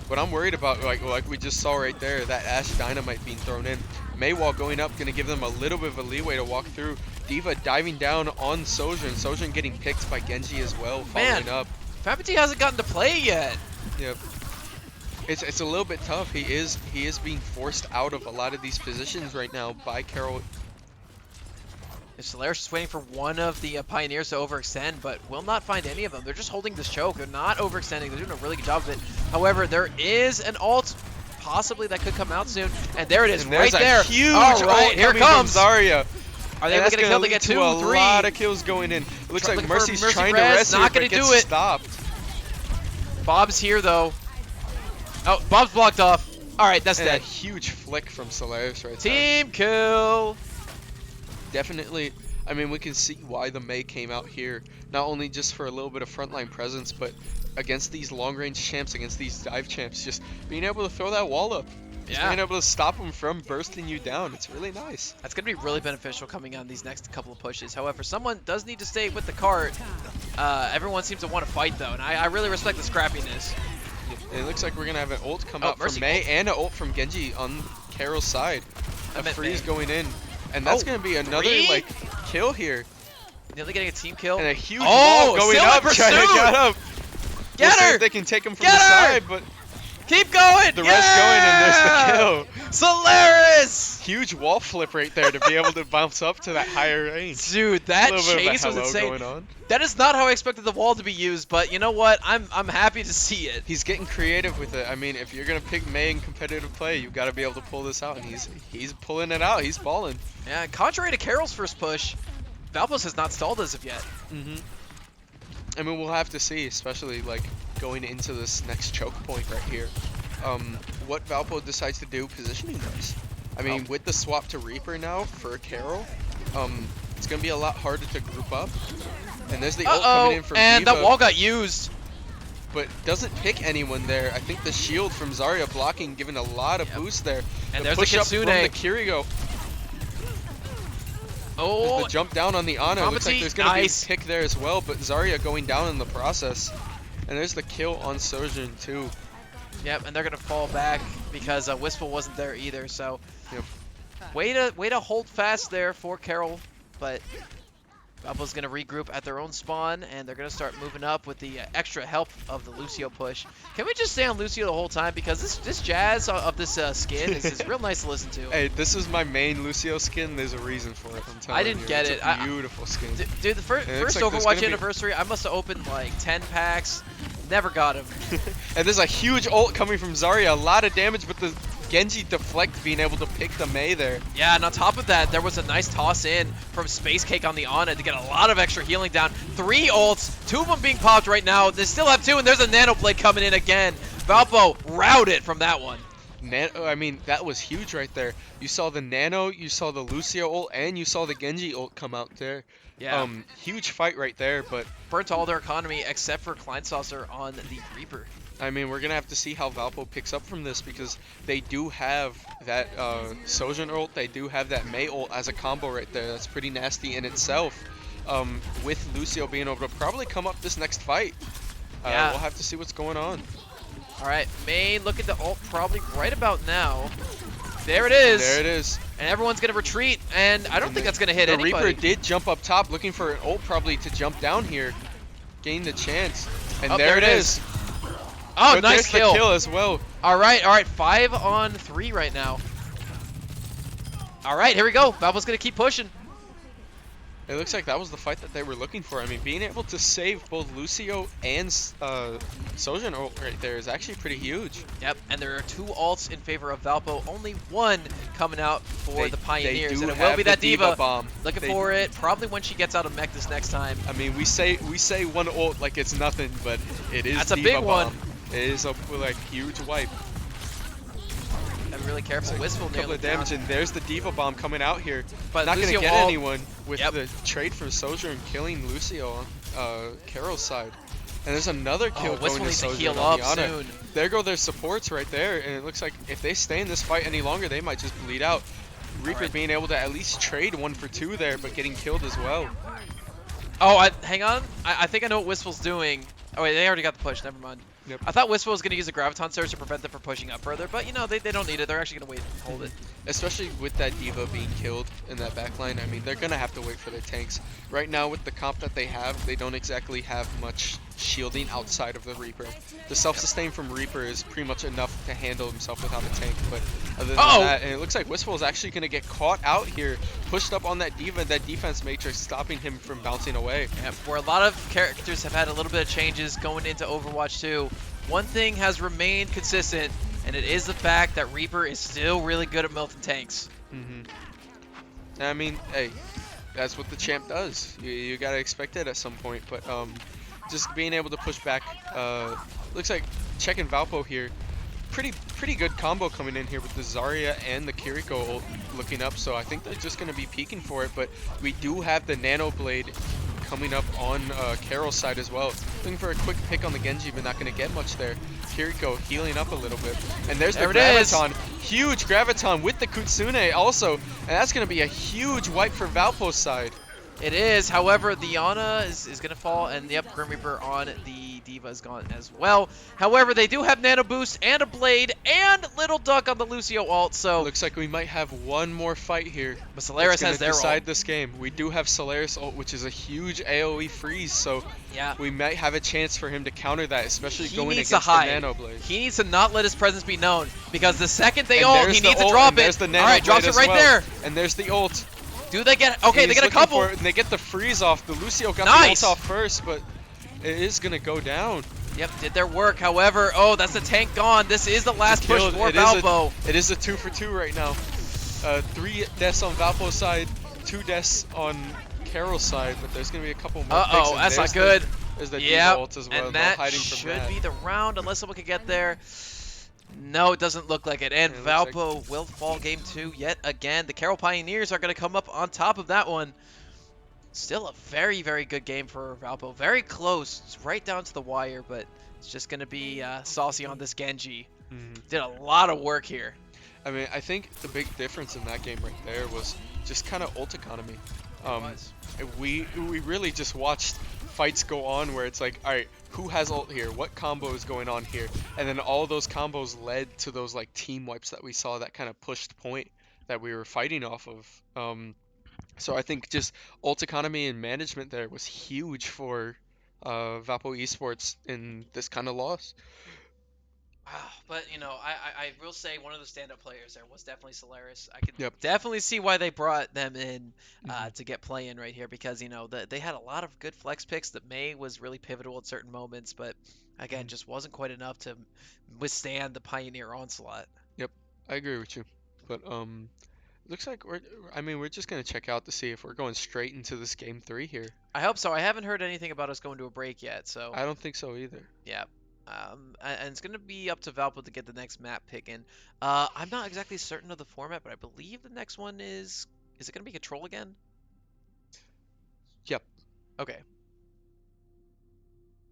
What I'm worried about, like we just saw right there, that Ashe dynamite being thrown in. Maywall going up, going to give them a little bit of a leeway to walk through. D.Va diving down on Sojourn. Sojourn getting picked by Genji as well, following up. Fabity hasn't gotten to play yet. Yep. It's a little bit tough. He is being forced out of a lot of these positions right now by Carroll. Solaris is waiting for one of the Pioneers to overextend, but will not find any of them. They're just holding this choke. They're not overextending. They're doing a really good job of it. However, there is an ult possibly that could come out soon, and there it is, And right there's there. a huge All right, ult here it coming from comes. Zarya. Are they And able that's to get a gonna kill to lead get to 2, a 3? lot of kills going in. Looks like Looking for Mercy's Mercy trying to res, rest not here, but gonna gets do it. stopped. Bob's here though. Oh, Bob's blocked off. All right, that's And a dead. huge flick from Solaris right there. Team kill. Definitely, I mean, we can see why the Mei came out here. Not only just for a little bit of frontline presence, but against these long-range champs, against these dive champs, just being able to throw that wall up. Just being able to stop them from bursting you down. It's really nice. That's going to be really beneficial coming on these next couple of pushes. However, someone does need to stay with the cart. Everyone seems to want to fight, though, and I really respect the scrappiness. It looks like we're going to have an ult come Oh, out from Mercy Mei ult. and an ult from Genji on Carroll's side. I A meant freeze Mei. going in. And that's Oh, going to be another, 3? like, kill here. Nearly getting a team kill. And a huge Oh, wall going still in up, trying to pursuit! get up. Get We'll see her! if they can take him from Get the her! side, but Keep going! the rest going, and there's the kill. Solaris! Huge wall flip right there to be able to bounce up to that higher range. Dude, A that little bit of a chase was hello insane. going on. That is not how I expected the wall to be used, but you know what? I'm happy to see it. He's getting creative with it. I mean, if you're gonna pick Mei in competitive play, you got to be able to pull this out, and he's pulling it out. He's balling. Yeah, contrary to Carroll's first push, Valpos has not stalled as of yet. I mean, we'll have to see, especially like going into this next choke point right here. What Valpo decides to do positioning wise. I mean, with the swap to Reaper now for Carroll, it's gonna be a lot harder to group up. And there's the ult coming in from and D.Va, that wall got used. but doesn't pick anyone there. I think the shield from Zarya blocking, giving a lot of boost there. And The there's the push up Kitsune. from the Kiriko. Oh, The jump down on the Ana. Looks like Comedy, there's gonna nice. be a pick there as well, but Zarya going down in the process. And there's the kill on Sojourn too. yep, and they're gonna fall back because Wistful wasn't there either. So, Yep. way to hold fast there for Carroll, but Valpo's going to regroup at their own spawn, and they're going to start moving up with the extra help of the Lucio push. Can we just stay on Lucio the whole time? Because this jazz of this skin is real nice to listen to. Hey, this is my main Lucio skin. There's a reason for it. I'm telling you. I didn't get it's it. A beautiful skin. Dude, the first like Overwatch anniversary, I must have opened like 10 packs. Never got him. And there's a huge ult coming from Zarya. A lot of damage, but the Genji deflect being able to pick the Mei there. Yeah, and on top of that, there was a nice toss in from Space Cake on the Ana to get a lot of extra healing down. 3 ults, 2 of them being popped right now. They still have 2, and there's a Nano Blade coming in again. Valpo routed from that one. I mean, that was huge right there. You saw the Nano, you saw the Lucio ult, and you saw the Genji ult come out there. Yeah. Huge fight right there, but burnt all their economy except for Kleinsaucer on the Reaper. I mean, we're going to have to see how Valpo picks up from this because they do have that Sojourn ult, they do have that Mei ult as a combo right there. That's pretty nasty in itself. With Lucio being able to probably come up this next fight. Yeah. We'll have to see what's going on. All right, Mei, look at the ult probably right about now. There it is. There it is. And everyone's going to retreat, and I don't think that's going to hit anybody. The Reaper did jump up top looking for an ult probably to jump down here, gain the chance. And there it is. Oh, but nice kill. The kill as well. All right, 5 on 3 right now. All right, here we go. Valpo's going to keep pushing. It looks like that was the fight that they were looking for. I mean, being able to save both Lucio and Sojourn ult right there is actually pretty huge. Yep, and there are 2 ults in favor of Valpo. Only 1 coming out for the Pioneers, and it will be that D.Va bomb. Looking for it, probably when she gets out of mech this next time. I mean, we say 1 ult like it's nothing, but it is. That's a D.Va big bomb. one. It is a like huge wipe. I'm really careful. Wistful couple of damage, and there's the D.Va bomb coming out here. But not going to get ult. anyone with the trade from Sojourn killing Lucio on Carroll's side. And there's another kill going to Sojourn heal on up the Ana. soon. There go their supports right there, and it looks like if they stay in this fight any longer, they might just bleed out. Reaper being able to at least trade 1 for 2 there, but getting killed as well. Oh, hang on. I think I know what Wistful's doing. Oh wait, they already got the push. Never mind. Yep. I thought Wistful was going to use a Graviton Surge to prevent them from pushing up further, but you know, they don't need it. They're actually going to wait and hold it. Especially with that D.Va being killed in that backline, I mean, they're going to have to wait for their tanks. Right now, with the comp that they have, they don't exactly have much shielding outside of the Reaper. The self-sustain from Reaper is pretty much enough to handle himself without a tank, but other than that, and it looks like Wistful is actually going to get caught out here, pushed up on that D.Va, that defense matrix, stopping him from bouncing away. Yeah, where a lot of characters have had a little bit of changes going into Overwatch 2, one thing has remained consistent, and it is the fact that Reaper is still really good at melting tanks. I mean, hey, that's what the champ does. You gotta expect it at some point, but just being able to push back. Looks like checking Valpo here. Pretty good combo coming in here with the Zarya and the Kiriko ult looking up, so I think they're just gonna be peeking for it, but we do have the Nano Blade coming up on Carroll's side as well. Looking for a quick pick on the Genji, but not going to get much there. Kiriko healing up a little bit. And there's the Graviton. Huge Graviton with the Kutsune also. And that's going to be a huge wipe for Valpo's side. It is. However, the Ana is going to fall, and the Grim Reaper on the D.Va is gone as well. However, they do have Nano Boost and a Blade and Little Duck on the Lucio ult, so... Looks like we might have one more fight here. But Solaris has their ult. Decide this game. We do have Solaris ult, which is a huge AoE freeze, so we might have a chance for him to counter that, especially going against the Nano Blade. He needs to not let his presence be known, because the second they ult, he needs to drop it. The All right, drops it right there. And there's the ult. Do they get... Okay, they get a couple. And they get the freeze off. The Lucio got the ult off first, but it is going to go down. Yep, did their work. However, that's the tank gone. This is the last push for Valpo. It is a 2 for 2 right now. 3 deaths on Valpo's side, 2 deaths on Carroll's side, but there's going to be a couple more picks. That's not good. There's the D.Va ult as well. And that should be the round unless someone can get there. No, it doesn't look like it. And Valpo will fall game 2 yet again. The Carroll Pioneers are going to come up on top of that one. Still a very, very good game for Valpo. Very close. It's right down to the wire, but it's just going to be saucy on this Genji. Did a lot of work here. I mean, I think the big difference in that game right there was just kind of ult economy. We really just watched fights go on where it's like, all right, who has ult here? What combo is going on here? And then all those combos led to those like team wipes that we saw, that kind of pushed point that we were fighting off of. So I think just ult economy and management there was huge for Valpo Esports in this kind of loss. Wow, but I will say one of the stand-up players there was definitely Solaris. I could Yep. definitely see why they brought them in Hmm. to get play in right here because they had a lot of good flex picks. That May was really pivotal at certain moments, but again, Hmm. just wasn't quite enough to withstand the Pioneer onslaught. Yep. I agree with you. But looks like we're just gonna check out to see if we're going straight into this game three here. I hope so. I haven't heard anything about us going to a break yet, so I don't think so either. yeah. And it's gonna be up to Valpo to get the next map pick in. I'm not exactly certain of the format, but I believe the next one is it gonna be Control again? Yep. Okay.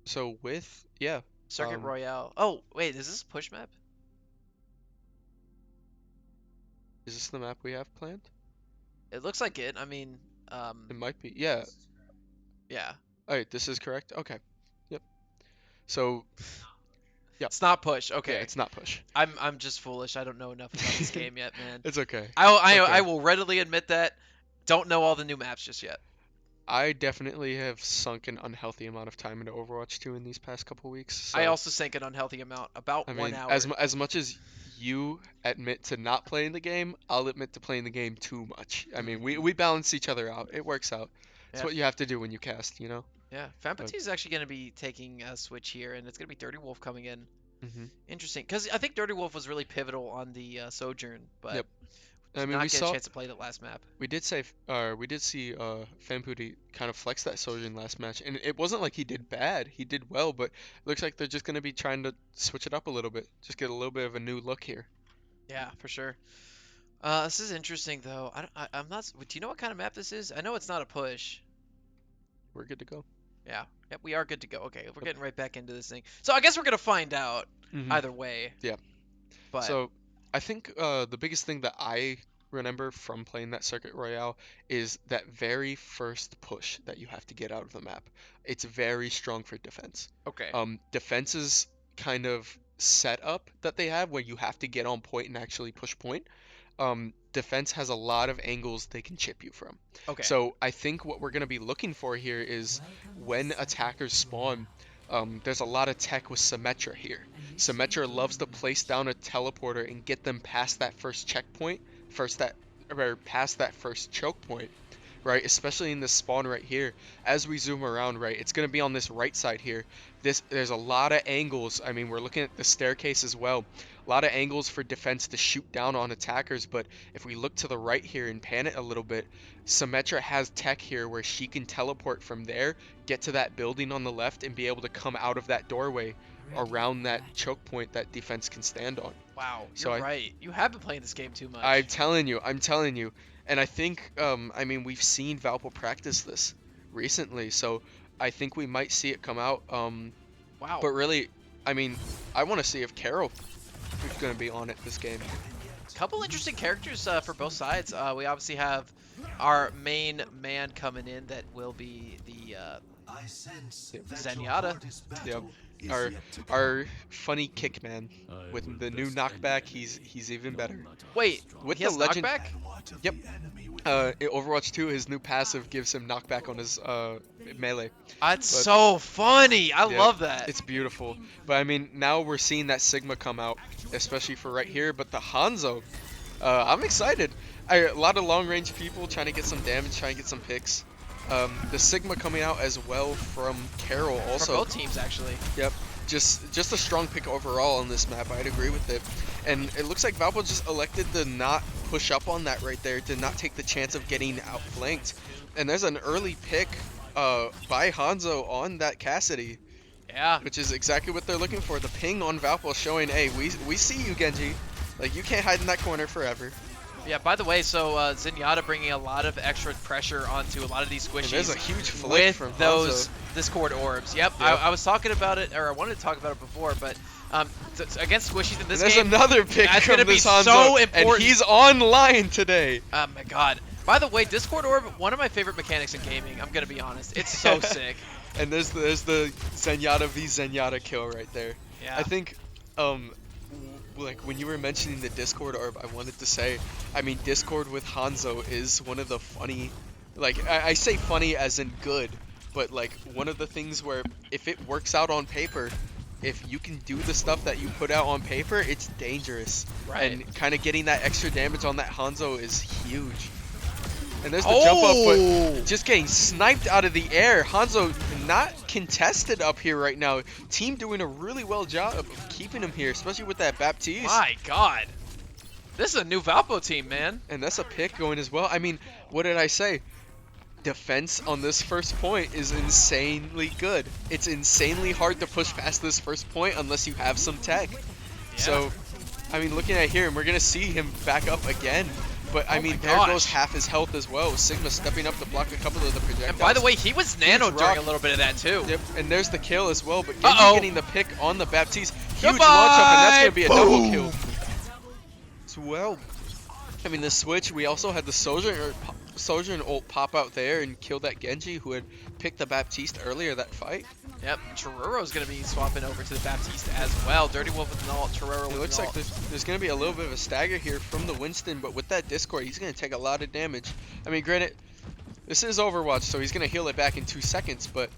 So with yeah, Circuit um, Royale. Oh, wait, is this a push map? is this the map we have planned? It looks like it. I mean, It might be. Yeah. yeah. All right, this is correct. Okay. Yep. So, yep. It's not push. Yeah, Okay. it's not push. I'm just foolish. I don't know enough about this game yet, man. It's okay. I It's I okay. will readily admit that. Don't know all the new maps just yet. I definitely have sunk an unhealthy amount of time into Overwatch 2 in these past couple weeks. I So, also sank an unhealthy amount, about I one mean, as hour. as much as you admit to not playing the game, I'll admit to playing the game too much. I mean, we balance each other out. It works out. It's Yeah, what you have to do when you cast, you know? yeah. But, Fanpathy is actually going to be taking a switch here, and it's going to be Dirty Wolf coming in. hmm. Interesting, because I think Dirty Wolf was really pivotal on the Sojourn, but Yep. I did mean, not get a chance to play the last map. we did see Fanpudi kind of flex that Sojourn last match, and it wasn't like he did bad. He did well, but it looks like they're just gonna be trying to switch it up a little bit, just get a little bit of a new look here. Yeah, for sure. This is interesting though. I'm not. Do you know what kind of map this is? I know it's not a push. We're good to go. Yeah. Yep, we are good to go. Okay, we're Yep. getting right back into this thing. So I guess we're gonna find out Hmm. either way. Yeah. But So I think the biggest thing that I remember from playing that Circuit Royale is that very first push that you have to get out of the map. It's very strong for defense. okay. Defense's kind of setup that they have where you have to get on point and actually push point. Defense has a lot of angles they can chip you from. Okay. So I think what we're going to be looking for here is when attackers spawn, there's a lot of tech with Symmetra here. Symmetra loves to place down a teleporter and get them past that first checkpoint, past that first choke point, right? Especially in this spawn right here. As we zoom around, right, it's going to be on this right side here. There's a lot of angles. I mean, we're looking at the staircase as well. A lot of angles for defense to shoot down on attackers, but if we look to the right here and pan it a little bit, Symmetra has tech here where she can teleport from there, get to that building on the left, and be able to come out of that doorway around that choke point that defense can stand on. Wow, So you're right. You have been playing this game too much. I'm telling you, and I think, I mean, we've seen Valpo practice this recently, so I think we might see it come out. Wow. But really, I mean, I want to see if Carroll is going to be on it this game. Couple interesting characters for both sides. We obviously have our main man coming in that will be the Zenyatta. Yep. Our funny kick man with the new knockback, he's even better. Wait, With he the has legend, knockback? yep. In Overwatch 2, his new passive gives him knockback on his melee. That's But so funny. I yeah, love that. it's beautiful. But I mean, now we're seeing that Sigma come out, especially for right here. But the Hanzo, I'm excited. A lot of long range people trying to get some damage, trying to get some picks. The Sigma coming out as well from Carroll For also. both teams, actually. Yep. Just a strong pick overall on this map. I'd agree with it. And it looks like Valpo just elected to not push up on that right there, to not take the chance of getting outflanked. And there's an early pick by Hanzo on that Cassidy, Yeah. which is exactly what they're looking for. The ping on Valpo showing, hey, we see you, Genji. Like, you can't hide in that corner forever. Yeah, by the way, so Zenyatta bringing a lot of extra pressure onto a lot of these And there's a squishies huge flick with from those Hanzo. Discord orbs. Yep, Yep. I was talking about it, or I wanted to talk about it before, but against squishies in And this there's game, another pick that's from gonna be this Hanzo, so and important. he's online today. Oh my god. By the way, Discord orb, one of my favorite mechanics in gaming, I'm gonna be honest. It's so sick. And there's the Zenyatta v Zenyatta kill right there. Yeah. I think, like when you were mentioning the Discord orb, I wanted to say, I mean, Discord with Hanzo is one of the funny Like, I say funny as in good, but like one of the things where if it works out on paper, if you can do the stuff that you put out on paper, it's dangerous. Right. And kind of getting that extra damage on that Hanzo is huge. And there's the jump up, but just getting sniped out of the air. Hanzo not contested up here right now. Team doing a really well job of keeping him here, especially with that Baptiste. My God. This is a new Valpo team, man. And that's a pick going as well. I mean, what did I say? Defense on this first point is insanely good. It's insanely hard to push past this first point unless you have some tech. Yeah. So, I mean, looking at here, and we're going to see him back up again. But, I mean, there goes half his health as well. Sigma stepping up to block a couple of the projectiles. And by the way, he was nanoed during a little bit of that, too. Yep, and there's the kill as well. But Genji getting the pick on the Baptiste. Huge launch up, and that's going to be a double kill as well. I mean, the switch, we also had the Sojourn ult pop out there and kill that Genji who had picked the Baptiste earlier that fight. Yep, Chiruro's going to be swapping over to the Baptiste as well. Dirty Wolf with an ult, Chiruro with an ult. It looks like there's going to be a little bit of a stagger here from the Winston, but with that Discord, he's going to take a lot of damage. I mean, granted, this is Overwatch, so he's going to heal it back in 2 seconds, but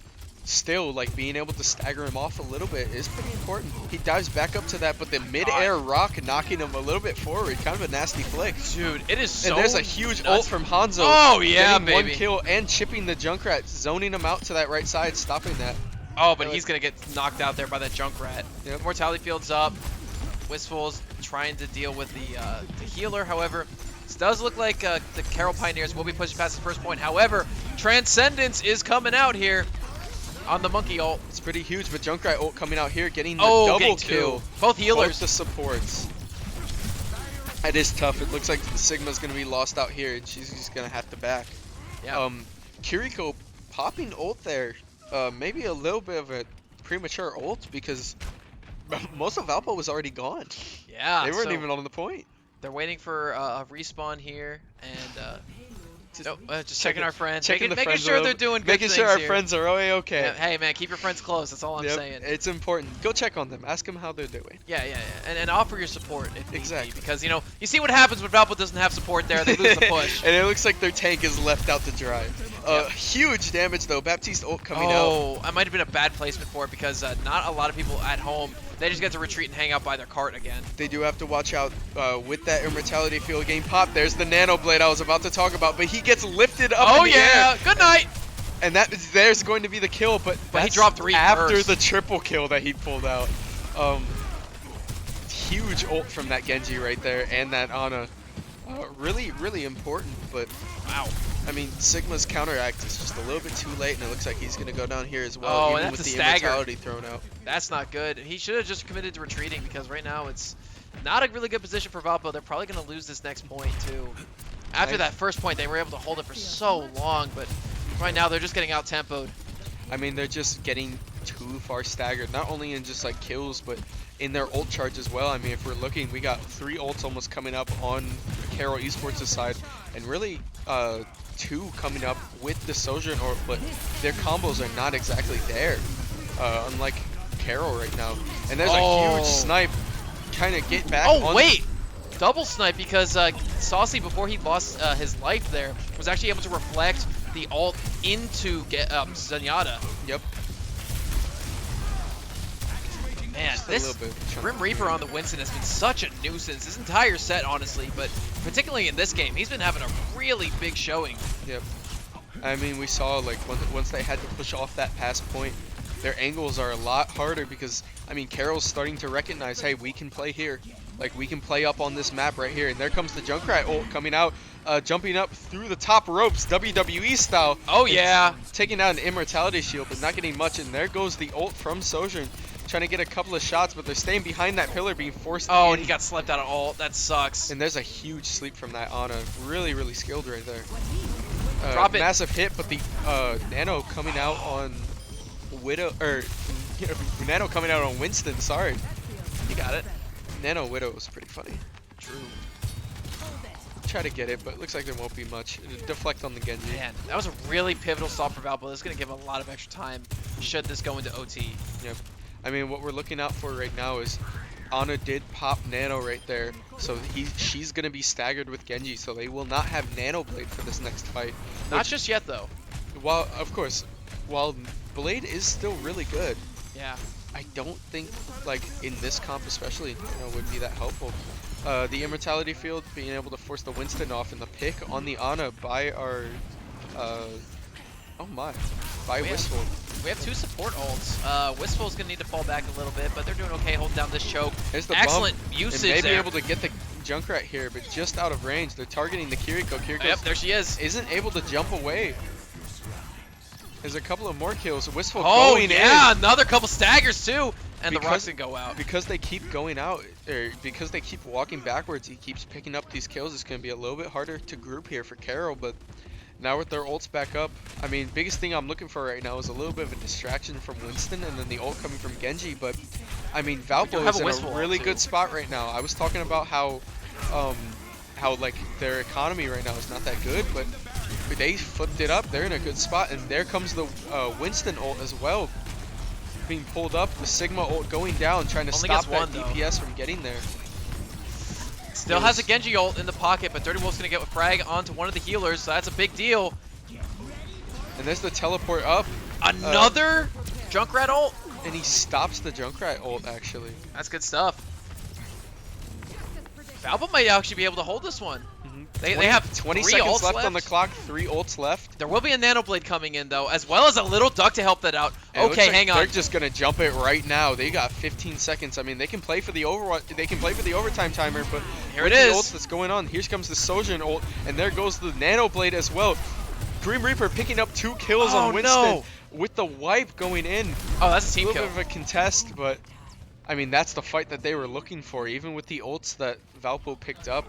still, like, being able to stagger him off a little bit is pretty important. He dives back up to that, but the mid-air rock knocking him a little bit forward. Kind of a nasty flick. Dude, it is so And there's a huge nuts. ult from Hanzo. Oh, yeah, getting baby. 1 kill and chipping the Junkrat, zoning him out to that right side, stopping that. Oh, but he's going to get knocked out there by that Junkrat. Yep. Mortality field's up. Wistful's trying to deal with the healer. However, this does look like the Carroll Pioneers will be pushing past the first point. However, Transcendence is coming out here on the Monkey ult. It's pretty huge, but Junkrat ult coming out here, getting the getting double two. kill. Both healers. Both the supports. That is tough. It looks like Sigma's going to be lost out here, and she's just going to have to back. Yeah. Kiriko popping ult there. Maybe a little bit of a premature ult because most of Valpo was already gone. Yeah. They weren't so even on the point. they're waiting for a respawn here, and just checking our friends, Checking the making friends sure are they're doing good making things sure our here. friends are okay. Yeah, hey man, keep your friends close. That's all I'm Yep, saying. it's important. Go check on them. Ask them how they're doing. Yeah, and offer your support if need Exactly. be, because you see what happens when Valpo doesn't have support there. They lose the push. And it looks like their tank is left out to dry. Yep. Huge damage though. Baptiste ult coming out. Oh, I might have been a bad placement for it because not a lot of people at home. They just get to retreat and hang out by their cart again. They do have to watch out with that immortality field game pop. There's the nano blade I was about to talk about, but he gets lifted up in the air. Good night. And there's going to be the kill, but He that's dropped 3 after first. the triple kill that he pulled out. Huge ult from that Genji right there and that Ana. Really, really important, but Wow. I mean, Sigma's counteract is just a little bit too late, and it looks like he's going to go down here as well, Oh, even and with that's the a stagger. immortality thrown out. That's not good. He should have just committed to retreating because right now it's not a really good position for Valpo. They're probably going to lose this next point too. After that first point, they were able to hold it for so long, but right now they're just getting out-tempoed. I mean, they're just getting too far staggered, not only in just like kills, but in their ult charge as well. I mean, if we're looking, we got 3 ults almost coming up on Carroll Esports' side, and really 2 coming up with the Sojourn ult, but their combos are not exactly there, unlike Carroll right now. And there's a huge snipe trying to get back. Oh, wait! Double snipe because Saucy, before he lost his life there, was actually able to reflect the ult into Zenyatta. Yep. Man, Just a this little bit of chunk. Grim Reaper on the Winston has been such a nuisance this entire set, honestly, but particularly in this game, he's been having a really big showing. Yep. I mean, we saw like once they had to push off that pass point, their angles are a lot harder because, I mean, Carroll's starting to recognize, hey, we can play here. Like, we can play up on this map right here. And there comes the Junkrat ult coming out, jumping up through the top ropes, WWE style. Oh, yeah. Taking out an immortality shield, but not getting much. And there goes the ult from Sojourn, trying to get a couple of shots, but they're staying behind that pillar, being forced Oh, in. and he got slept out of ult. That sucks. And there's a huge sleep from that Ana. Really, really skilled right there. Drop it. Massive hit, but the nano coming out on Widow, or nano coming out on Winston, sorry. You got it. Nano Widow was pretty funny. True. Try to get it, but it looks like there won't be much. It'll deflect on the Genji. Man, that was a really pivotal stop for Valpo. This is going to give a lot of extra time should this go into OT. Yep. I mean, what we're looking out for right now is Ana did pop Nano right there, so she's gonna be staggered with Genji, so they will not have Nano Blade for this next fight. Not just yet, though. While of course, while Blade is still really good, Yeah. I don't think like in this comp especially, would be that helpful. The Immortality Field being able to force the Winston off and the pick on the Ana by our, oh my, by Wistful. We have 2 support ults. Wistful's gonna need to fall back a little bit, but they're doing okay holding down this choke. There's the Excellent bump, usage and maybe there. able to get the Junkrat here, but just out of range. They're targeting the Kiriko. Kiriko Yep, there she is. isn't able to jump away. There's a couple of more kills. Wistful Oh going yeah, in. another couple staggers too, and the Because- rocks can go out. Because they keep going out, or because they keep walking backwards, he keeps picking up these kills. It's going to be a little bit harder to group here for Carroll, but now with their ults back up, I mean, biggest thing I'm looking for right now is a little bit of a distraction from Winston and then the ult coming from Genji, but I mean, Valpo have is a in Wistful a ult, really too. good spot right now. I was talking about how like their economy right now is not that good, but they flipped it up. They're in a good spot, and there comes the Winston ult as well, being pulled up. The Sigma ult going down, trying to Only stop gets that one, though. DPS from getting there. Still has a Genji ult in the pocket, but Dirty Wolf's gonna get a frag onto one of the healers, so that's a big deal. And there's the teleport up, Another Junkrat ult? and he stops the Junkrat ult actually. That's good stuff. Valpo might actually be able to hold this one. They have 20 3 seconds ults left on the clock, 3 ults left. There will be a Nano Blade coming in though, as well as a little duck to help that out. It looks Okay, like hang on. They're just gonna jump it right now. They got 15 seconds. I mean, they can play for the Overwatch. They can play for the overtime timer, but Here with it the is. ults that's going on, here comes the Sojourn ult, and there goes the Nano Blade as well. Grim Reaper picking up 2 kills Oh, on Winston no. with the wipe going in. Oh, that's a A team little kill. bit of a contest, but I mean, that's the fight that they were looking for, even with the ults that Valpo picked up.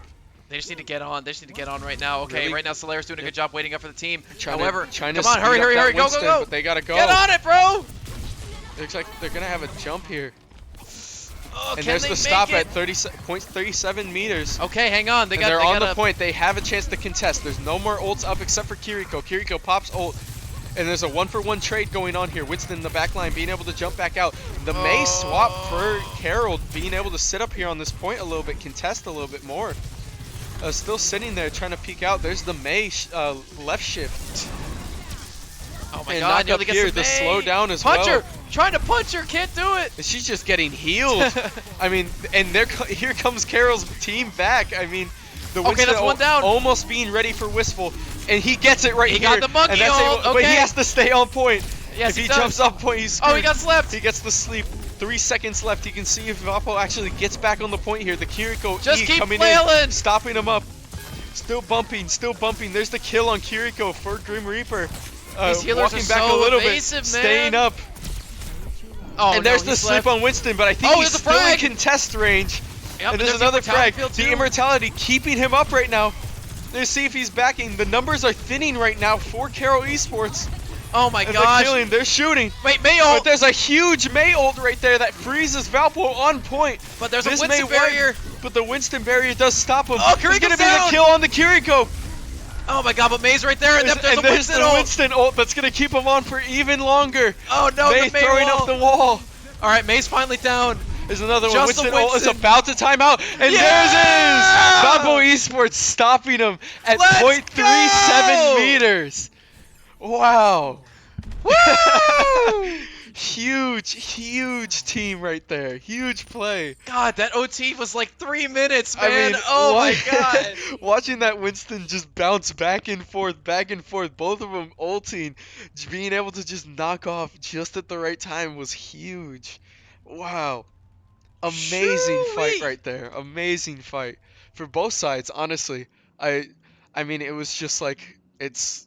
They just need to get on. They just need to get on right now. Okay, Really? right now Solaire's doing a good job waiting up for the team. Trying However, to come on, hurry, speed up hurry, that hurry, go, Winston, go, go. But they gotta go. Get on it, bro. Looks like they're gonna have a jump here. Oh, And can there's they the make stop it? at 30.37 meters. Okay, hang on. They And got. they're They on got the point. They have a chance to contest. There's no more ults up except for Kiriko. Kiriko pops ult. And there's a 1-for-1 trade going on here. Winston in the back line being able to jump back out. The May swap for Carroll being able to sit up here on this point a little bit, contest a little bit more. Still sitting there trying to peek out. There's the May left shift. Oh my And God! knock up Nearly gets here, the the May. slow down as punch well. her! Trying to punch her, can't do it. And she's just getting healed. I mean, and here comes Carroll's team back. I mean, the Okay, Winston that's one down. almost being ready for Wistful, and he gets it right He here. got the monkey and that's ult, But he okay. has to stay on point. Yes, if he he does. jumps off point, he's screwed. Oh, he got slept. He gets the sleep. 3 seconds left. You can see if Valpo actually gets back on the point here. The Kiriko Just E keep coming flailing. in, stopping him up. Still bumping, still bumping. There's the kill on Kiriko for Grim Reaper. These healers walking are back so a little evasive, bit, man. staying up. Oh, And no, there's the he's sleep left. on Winston, but I think Oh, he's there's a still in frag. contest range. Yep, And there's the another Immortality frag. field The too. Immortality keeping him up right now. Let's see if he's backing. The numbers are thinning right now for Carroll Esports. Oh my And they're gosh! killing, they're shooting. Wait, May But ult. there's a huge May ult right there that freezes Valpo on point. But there's a This Winston may work, barrier. but the Winston barrier does stop him. Oh, There's Kiriko's gonna be down. the kill on the Kiriko. Oh my God! But May's right there, and There's, there's a the Winston ult. Winston ult that's gonna keep him on for even longer. Oh no! May the May throwing wall. up the wall. All right, May's finally down. There's another one. Just a Winston ult is Winston. about to time out. And Yeah! there's it is! Valpo Esports stopping him at Let's 0.37 go! meters. Wow. Woo! Huge, huge team right there. Huge play. God, that OT was like 3 minutes, I man. mean, Oh my God. watching that Winston just bounce back and forth, both of them ulting, being able to just knock off just at the right time was huge. Wow. Amazing fight Shoo-wee. right there. Amazing fight for both sides, honestly. I mean, it was just like it's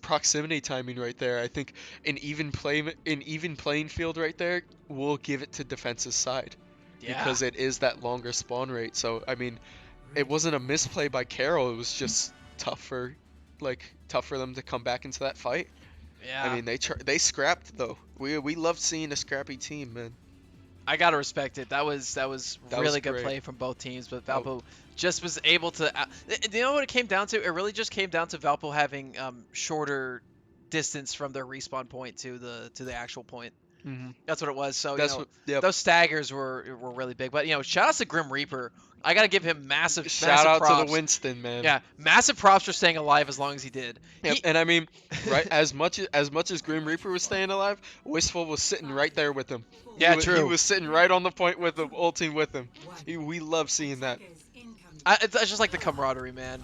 proximity timing right there. I think an even playing field right there will give it to defense's side. Yeah. Because it is that longer spawn rate. So I mean, it wasn't a misplay by Carroll. It was just tough for them to come back into that fight. Yeah. I mean, they scrapped though. We loved seeing a scrappy team, man. I gotta respect it. That was really good great. play from both teams, but Valpo just was able to. You know what it came down to? It really just came down to Valpo having shorter distance from their respawn point to the actual point. That's what it was. So, That's what. Yep. those staggers were really big. But, shout out to Grim Reaper. I got to give him massive Shout out props. to the Winston, man. Yeah, massive props for staying alive as long as he did. Yep. And I mean, right, as much as Grim Reaper was staying alive, Wistful was sitting right there with him. Yeah, He was sitting right on the point with him, ulting with him. We love seeing that. It's just like the camaraderie, man.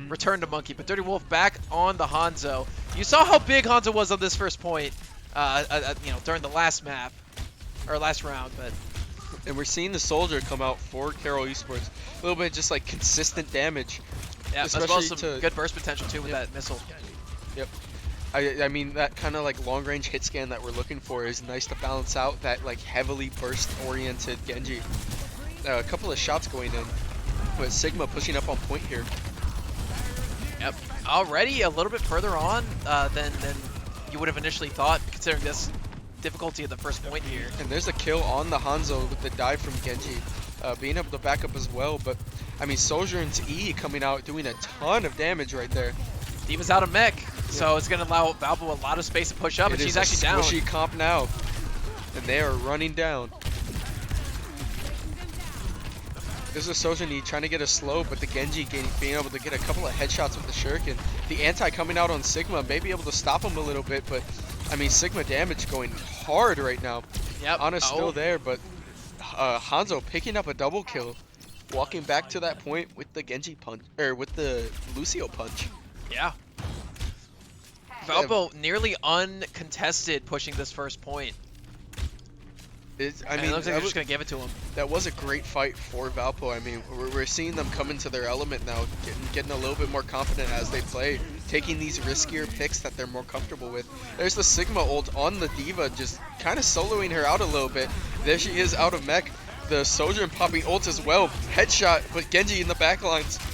Return to Monkey. But Dirty Wolf back on the Hanzo. You saw how big Hanzo was on this first point, during the last map, or last round. But And we're seeing the Soldier come out for Carroll Esports. A little bit just like consistent damage. yeah, as well as some good burst potential too with that missile. Yep. I mean, that kind of like long range hit scan that we're looking for is nice to balance out that like heavily burst oriented Genji. A couple of shots going in, but Sigma pushing up on point here. Yep. Already a little bit further on than you would have initially thought, considering this difficulty of the first point here. And there's a kill on the Hanzo with the dive from Genji, being able to back up as well. But I mean, Sojourn's E coming out doing a ton of damage right there. D.Va's out of mech, so it's going to allow Valpo a lot of space to push up, and she's actually down. Squishy comp now, and they are running down. This is Sojourn trying to get a slow, but the Genji being able to get a couple of headshots with the Shuriken. The anti coming out on Sigma may be able to stop him a little bit, but I mean, Sigma damage going hard right now. Yep. Ana's still there, but Hanzo picking up a double kill, walking back to that point with the Genji punch, or with the Lucio punch. Yeah. Valpo nearly uncontested pushing this first point. I mean, it looks like they're just going to give it to him. That was a great fight for Valpo. I mean, we're seeing them come into their element now, getting a little bit more confident as they play, taking these riskier picks that they're more comfortable with. There's the Sigma ult on the D.Va, just kind of soloing her out a little bit. There she is out of mech. The Sojourn popping ult as well. Headshot, but Genji in the backlines.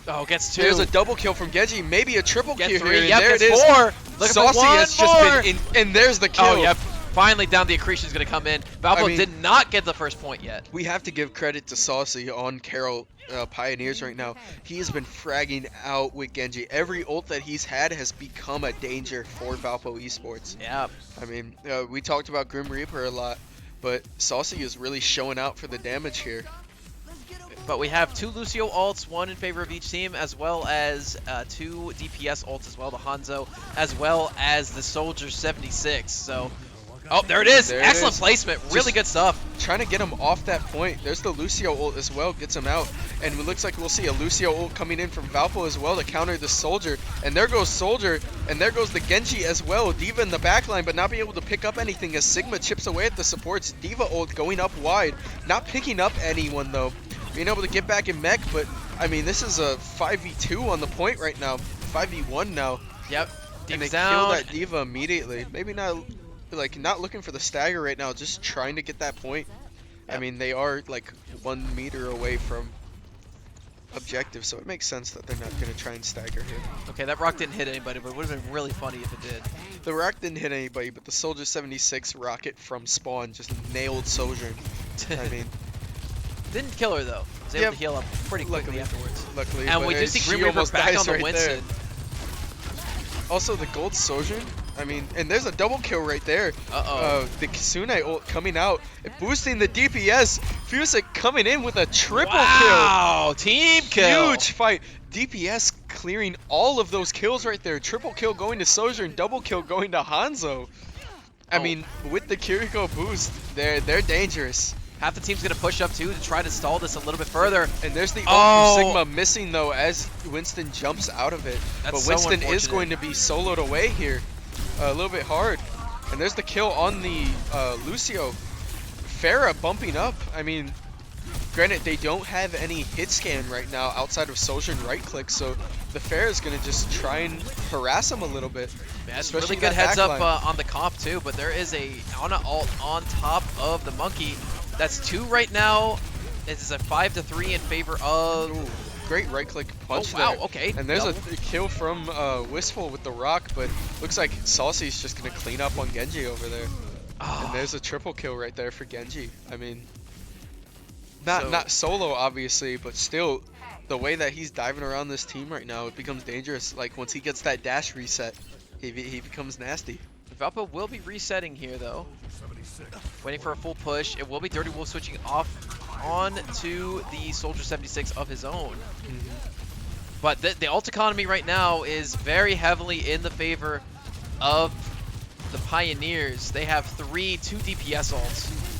Oh, gets two. There's a double kill from Genji, maybe a triple kill here. Three. And Yep, there it gets is. four. Look Saucy has more. just been in, and there's the kill. Oh, yep. Finally, down the accretion is going to come in. Valpo did not get the first point yet. We have to give credit to Saucy on Carroll Pioneers right now. He has been fragging out with Genji. Every ult that he's had has become a danger for Valpo Esports. Yeah. I mean, we talked about Grim Reaper a lot, but Saucy is really showing out for the damage here. But we have two Lucio ults, one in favor of each team, as well as two DPS ults as well, the Hanzo, as well as the Soldier 76. So, oh, there it is. Excellent placement. Really good stuff. Trying to get him off that point. There's the Lucio ult as well, gets him out. And it looks like we'll see a Lucio ult coming in from Valpo as well to counter the Soldier. And there goes Soldier, and there goes the Genji as well. D.Va in the backline, but not being able to pick up anything as Sigma chips away at the supports. D.Va ult going up wide, not picking up anyone though. Being able to get back in mech, but I mean, this is a 5v2 on the point right now. 5v1 now. Yep. And they down. kill that D.Va immediately. Maybe not looking for the stagger right now, just trying to get that point. Yep. I mean, they are like 1 meter away from objective, so it makes sense that they're not going to try and stagger here. Okay, that rock didn't hit anybody, but it would have been really funny if it did. The rock didn't hit anybody, but the Soldier 76 rocket from spawn just nailed Sojourn. I mean, didn't kill her though. Was able to heal up pretty quickly afterwards. Luckily, and we do see Grim Reaper back on the Winston. Also, the gold Sojourn. I mean, and there's a double kill right there. The Kisune ult coming out, boosting the DPS. Fusik coming in with a triple kill. Wow, team kill. Huge fight. DPS clearing all of those kills right there. Triple kill going to Sojourn, double kill going to Hanzo. I mean, with the Kiriko boost, they're dangerous. Half the team's going to push up too to try to stall this a little bit further. And there's the ult from Sigma missing though as Winston jumps out of it. That's but Winston is going to be soloed away here a little bit hard. And there's the kill on the Lucio. Farah bumping up. I mean, granted, they don't have any hit scan right now outside of Sojourn right click, so the Farah is going to just try and harass him a little bit. Yeah, it's really good heads up on the comp too, but there is a Ana ult on top of the Monkey. That's 2 right now. This is a 5-3 in favor of... Ooh, great right click punch wow, there. Okay. And there's a kill from Wistful with the rock, but looks like Saucy's just going to clean up on Genji over there. And there's a triple kill right there for Genji. I mean, not solo obviously, but still, the way that he's diving around this team right now, it becomes dangerous. Like once he gets that dash reset, he becomes nasty. Valpo will be resetting here, though. Waiting for a full push. It will be Dirty Wolf switching off on to the Soldier 76 of his own. But the ult economy right now is very heavily in the favor of the Pioneers. They have two DPS ults.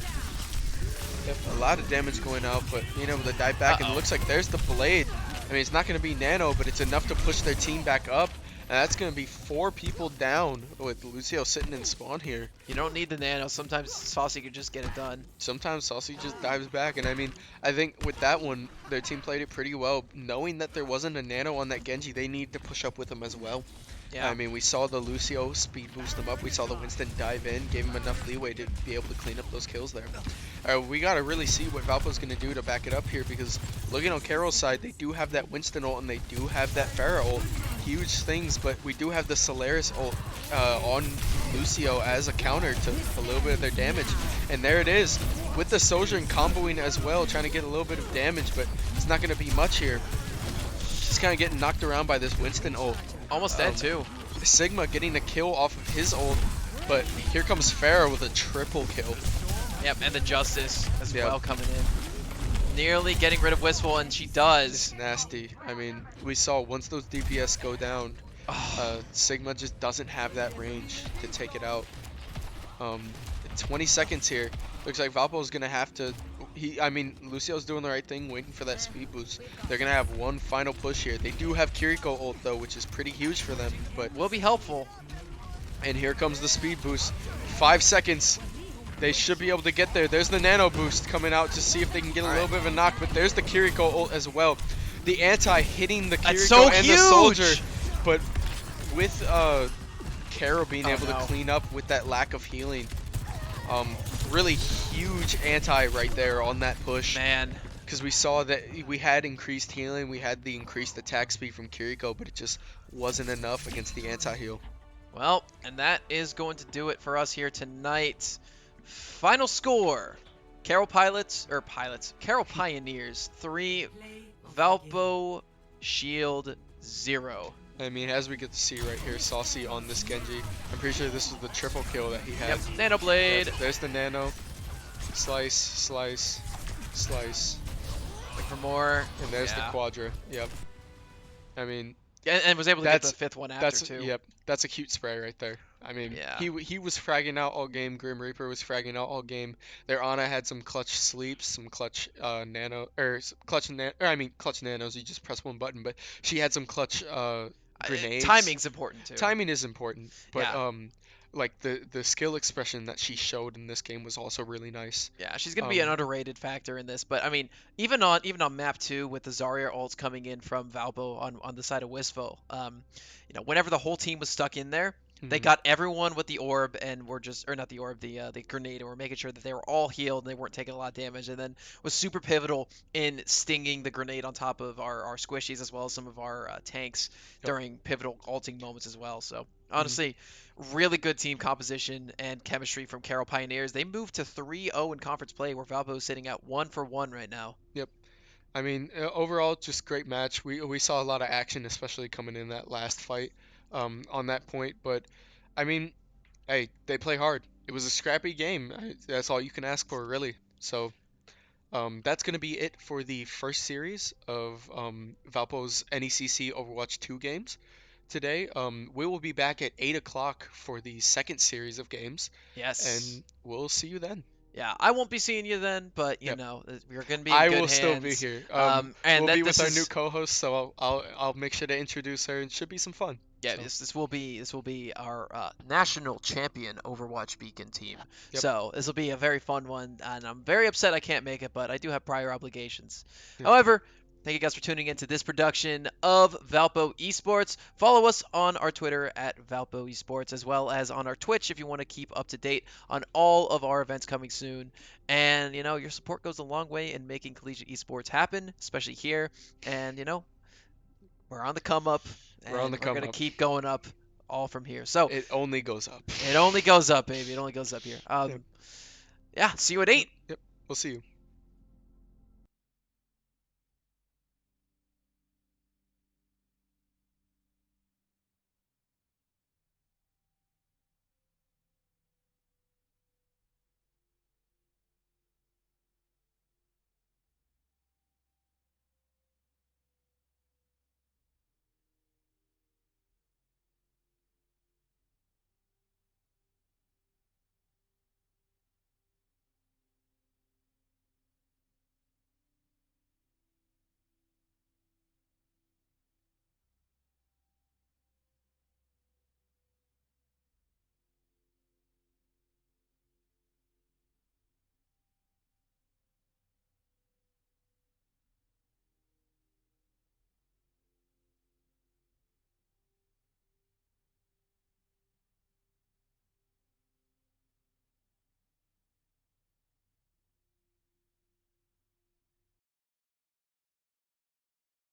Yep, a lot of damage going out, but being able to dive back, and it looks like there's the blade. I mean, it's not going to be nano, but it's enough to push their team back up, and that's going to be 4 people down with Lucio sitting in spawn here. You don't need the nano. Sometimes Saucy could just get it done. Sometimes Saucy just dives back, and I mean, I think with that one, their team played it pretty well. Knowing that there wasn't a nano on that Genji, they need to push up with him as well. Yeah. I mean, we saw the Lucio speed boost him up. We saw the Winston dive in, gave him enough leeway to be able to clean up those kills there. We got to really see what Valpo's going to do to back it up here, because looking on Carroll's side, they do have that Winston ult and they do have that Pharah ult. Huge things, but we do have the Solaris ult on Lucio as a counter to a little bit of their damage. And there it is, with the Sojourn comboing as well, trying to get a little bit of damage, but it's not going to be much here. Just kind of getting knocked around by this Winston ult. Almost dead too. Sigma getting the kill off of his ult, but here comes Pharah with a triple kill. Yep, and the Justice as well coming in. Nearly getting rid of Wistful, and she does. It's nasty. I mean, we saw once those DPS go down, Sigma just doesn't have that range to take it out. 20 seconds here. Looks like Valpo's gonna have to. I mean, Lucio's doing the right thing, waiting for that speed boost. They're gonna have one final push here. They do have Kiriko ult though, which is pretty huge for them, but will be helpful. And here comes the speed boost. 5 seconds. They should be able to get there. There's the nano boost coming out to see if they can get a little bit of a knock, but there's the Kiriko ult as well. The anti hitting the Kiriko and the Soldier, but with Carroll being able to clean up with that lack of healing. Really huge anti right there on that push. Man. Because we saw that we had increased healing, we had the increased attack speed from Kiriko, but it just wasn't enough against the anti-heal. Well, and that is going to do it for us here tonight. Final score. Carroll Pioneers 3, Valpo Shield 0. I mean, as we get to see right here, Saucy on this Genji. I'm pretty sure this was the triple kill that he had. Yep, Nano Blade. Yep, there's the Nano. Slice, slice, slice. Look for more. And there's the Quadra. Yep. I mean... And was able to get the 5th one after, too. Yep, that's a cute spray right there. I mean, he was fragging out all game. Grim Reaper was fragging out all game. Their Ana had some clutch sleeps, some clutch clutch nanos. You just press one button, but she had some clutch grenades. Timing's important too. Timing is important, but like the skill expression that she showed in this game was also really nice. Yeah, she's gonna be an underrated factor in this. But I mean, even on map 2 with the Zarya ults coming in from Valpo on the side of Wistful, whenever the whole team was stuck in there, they got everyone with the orb and were just, or not the orb, the grenade, and were making sure that they were all healed and they weren't taking a lot of damage, and then was super pivotal in stinging the grenade on top of our squishies as well as some of our tanks during pivotal ulting moments as well. So honestly, really good team composition and chemistry from Carroll Pioneers. They moved to 3-0 in conference play, where Valpo is sitting at 1-for-1 right now. Yep. I mean, overall, just great match. We saw a lot of action, especially coming in that last fight. On that point, but I mean, hey, they play hard. It was a scrappy game. That's all you can ask for, really. So that's going to be it for the first series of Valpo's NECC Overwatch 2 games today. We will be back at 8 o'clock for the second series of games. Yes. And we'll see you then. Yeah, I won't be seeing you then, but you know, we're gonna be in I good will hands. still be here. And we'll be with our new co-host, so I'll make sure to introduce her, and it should be some fun. Yeah, so. This will be our national champion Overwatch Beacon team. Yep. So this will be a very fun one, and I'm very upset I can't make it, but I do have prior obligations. Yep. However, thank you guys for tuning into this production of Valpo Esports. Follow us on our Twitter at Valpo Esports, as well as on our Twitch if you want to keep up to date on all of our events coming soon. And, your support goes a long way in making collegiate esports happen, especially here. And, we're on the come up. We're going to keep going up all from here. So it only goes up. It only goes up, baby. It only goes up here. Yeah, see you at 8. Yep, we'll see you.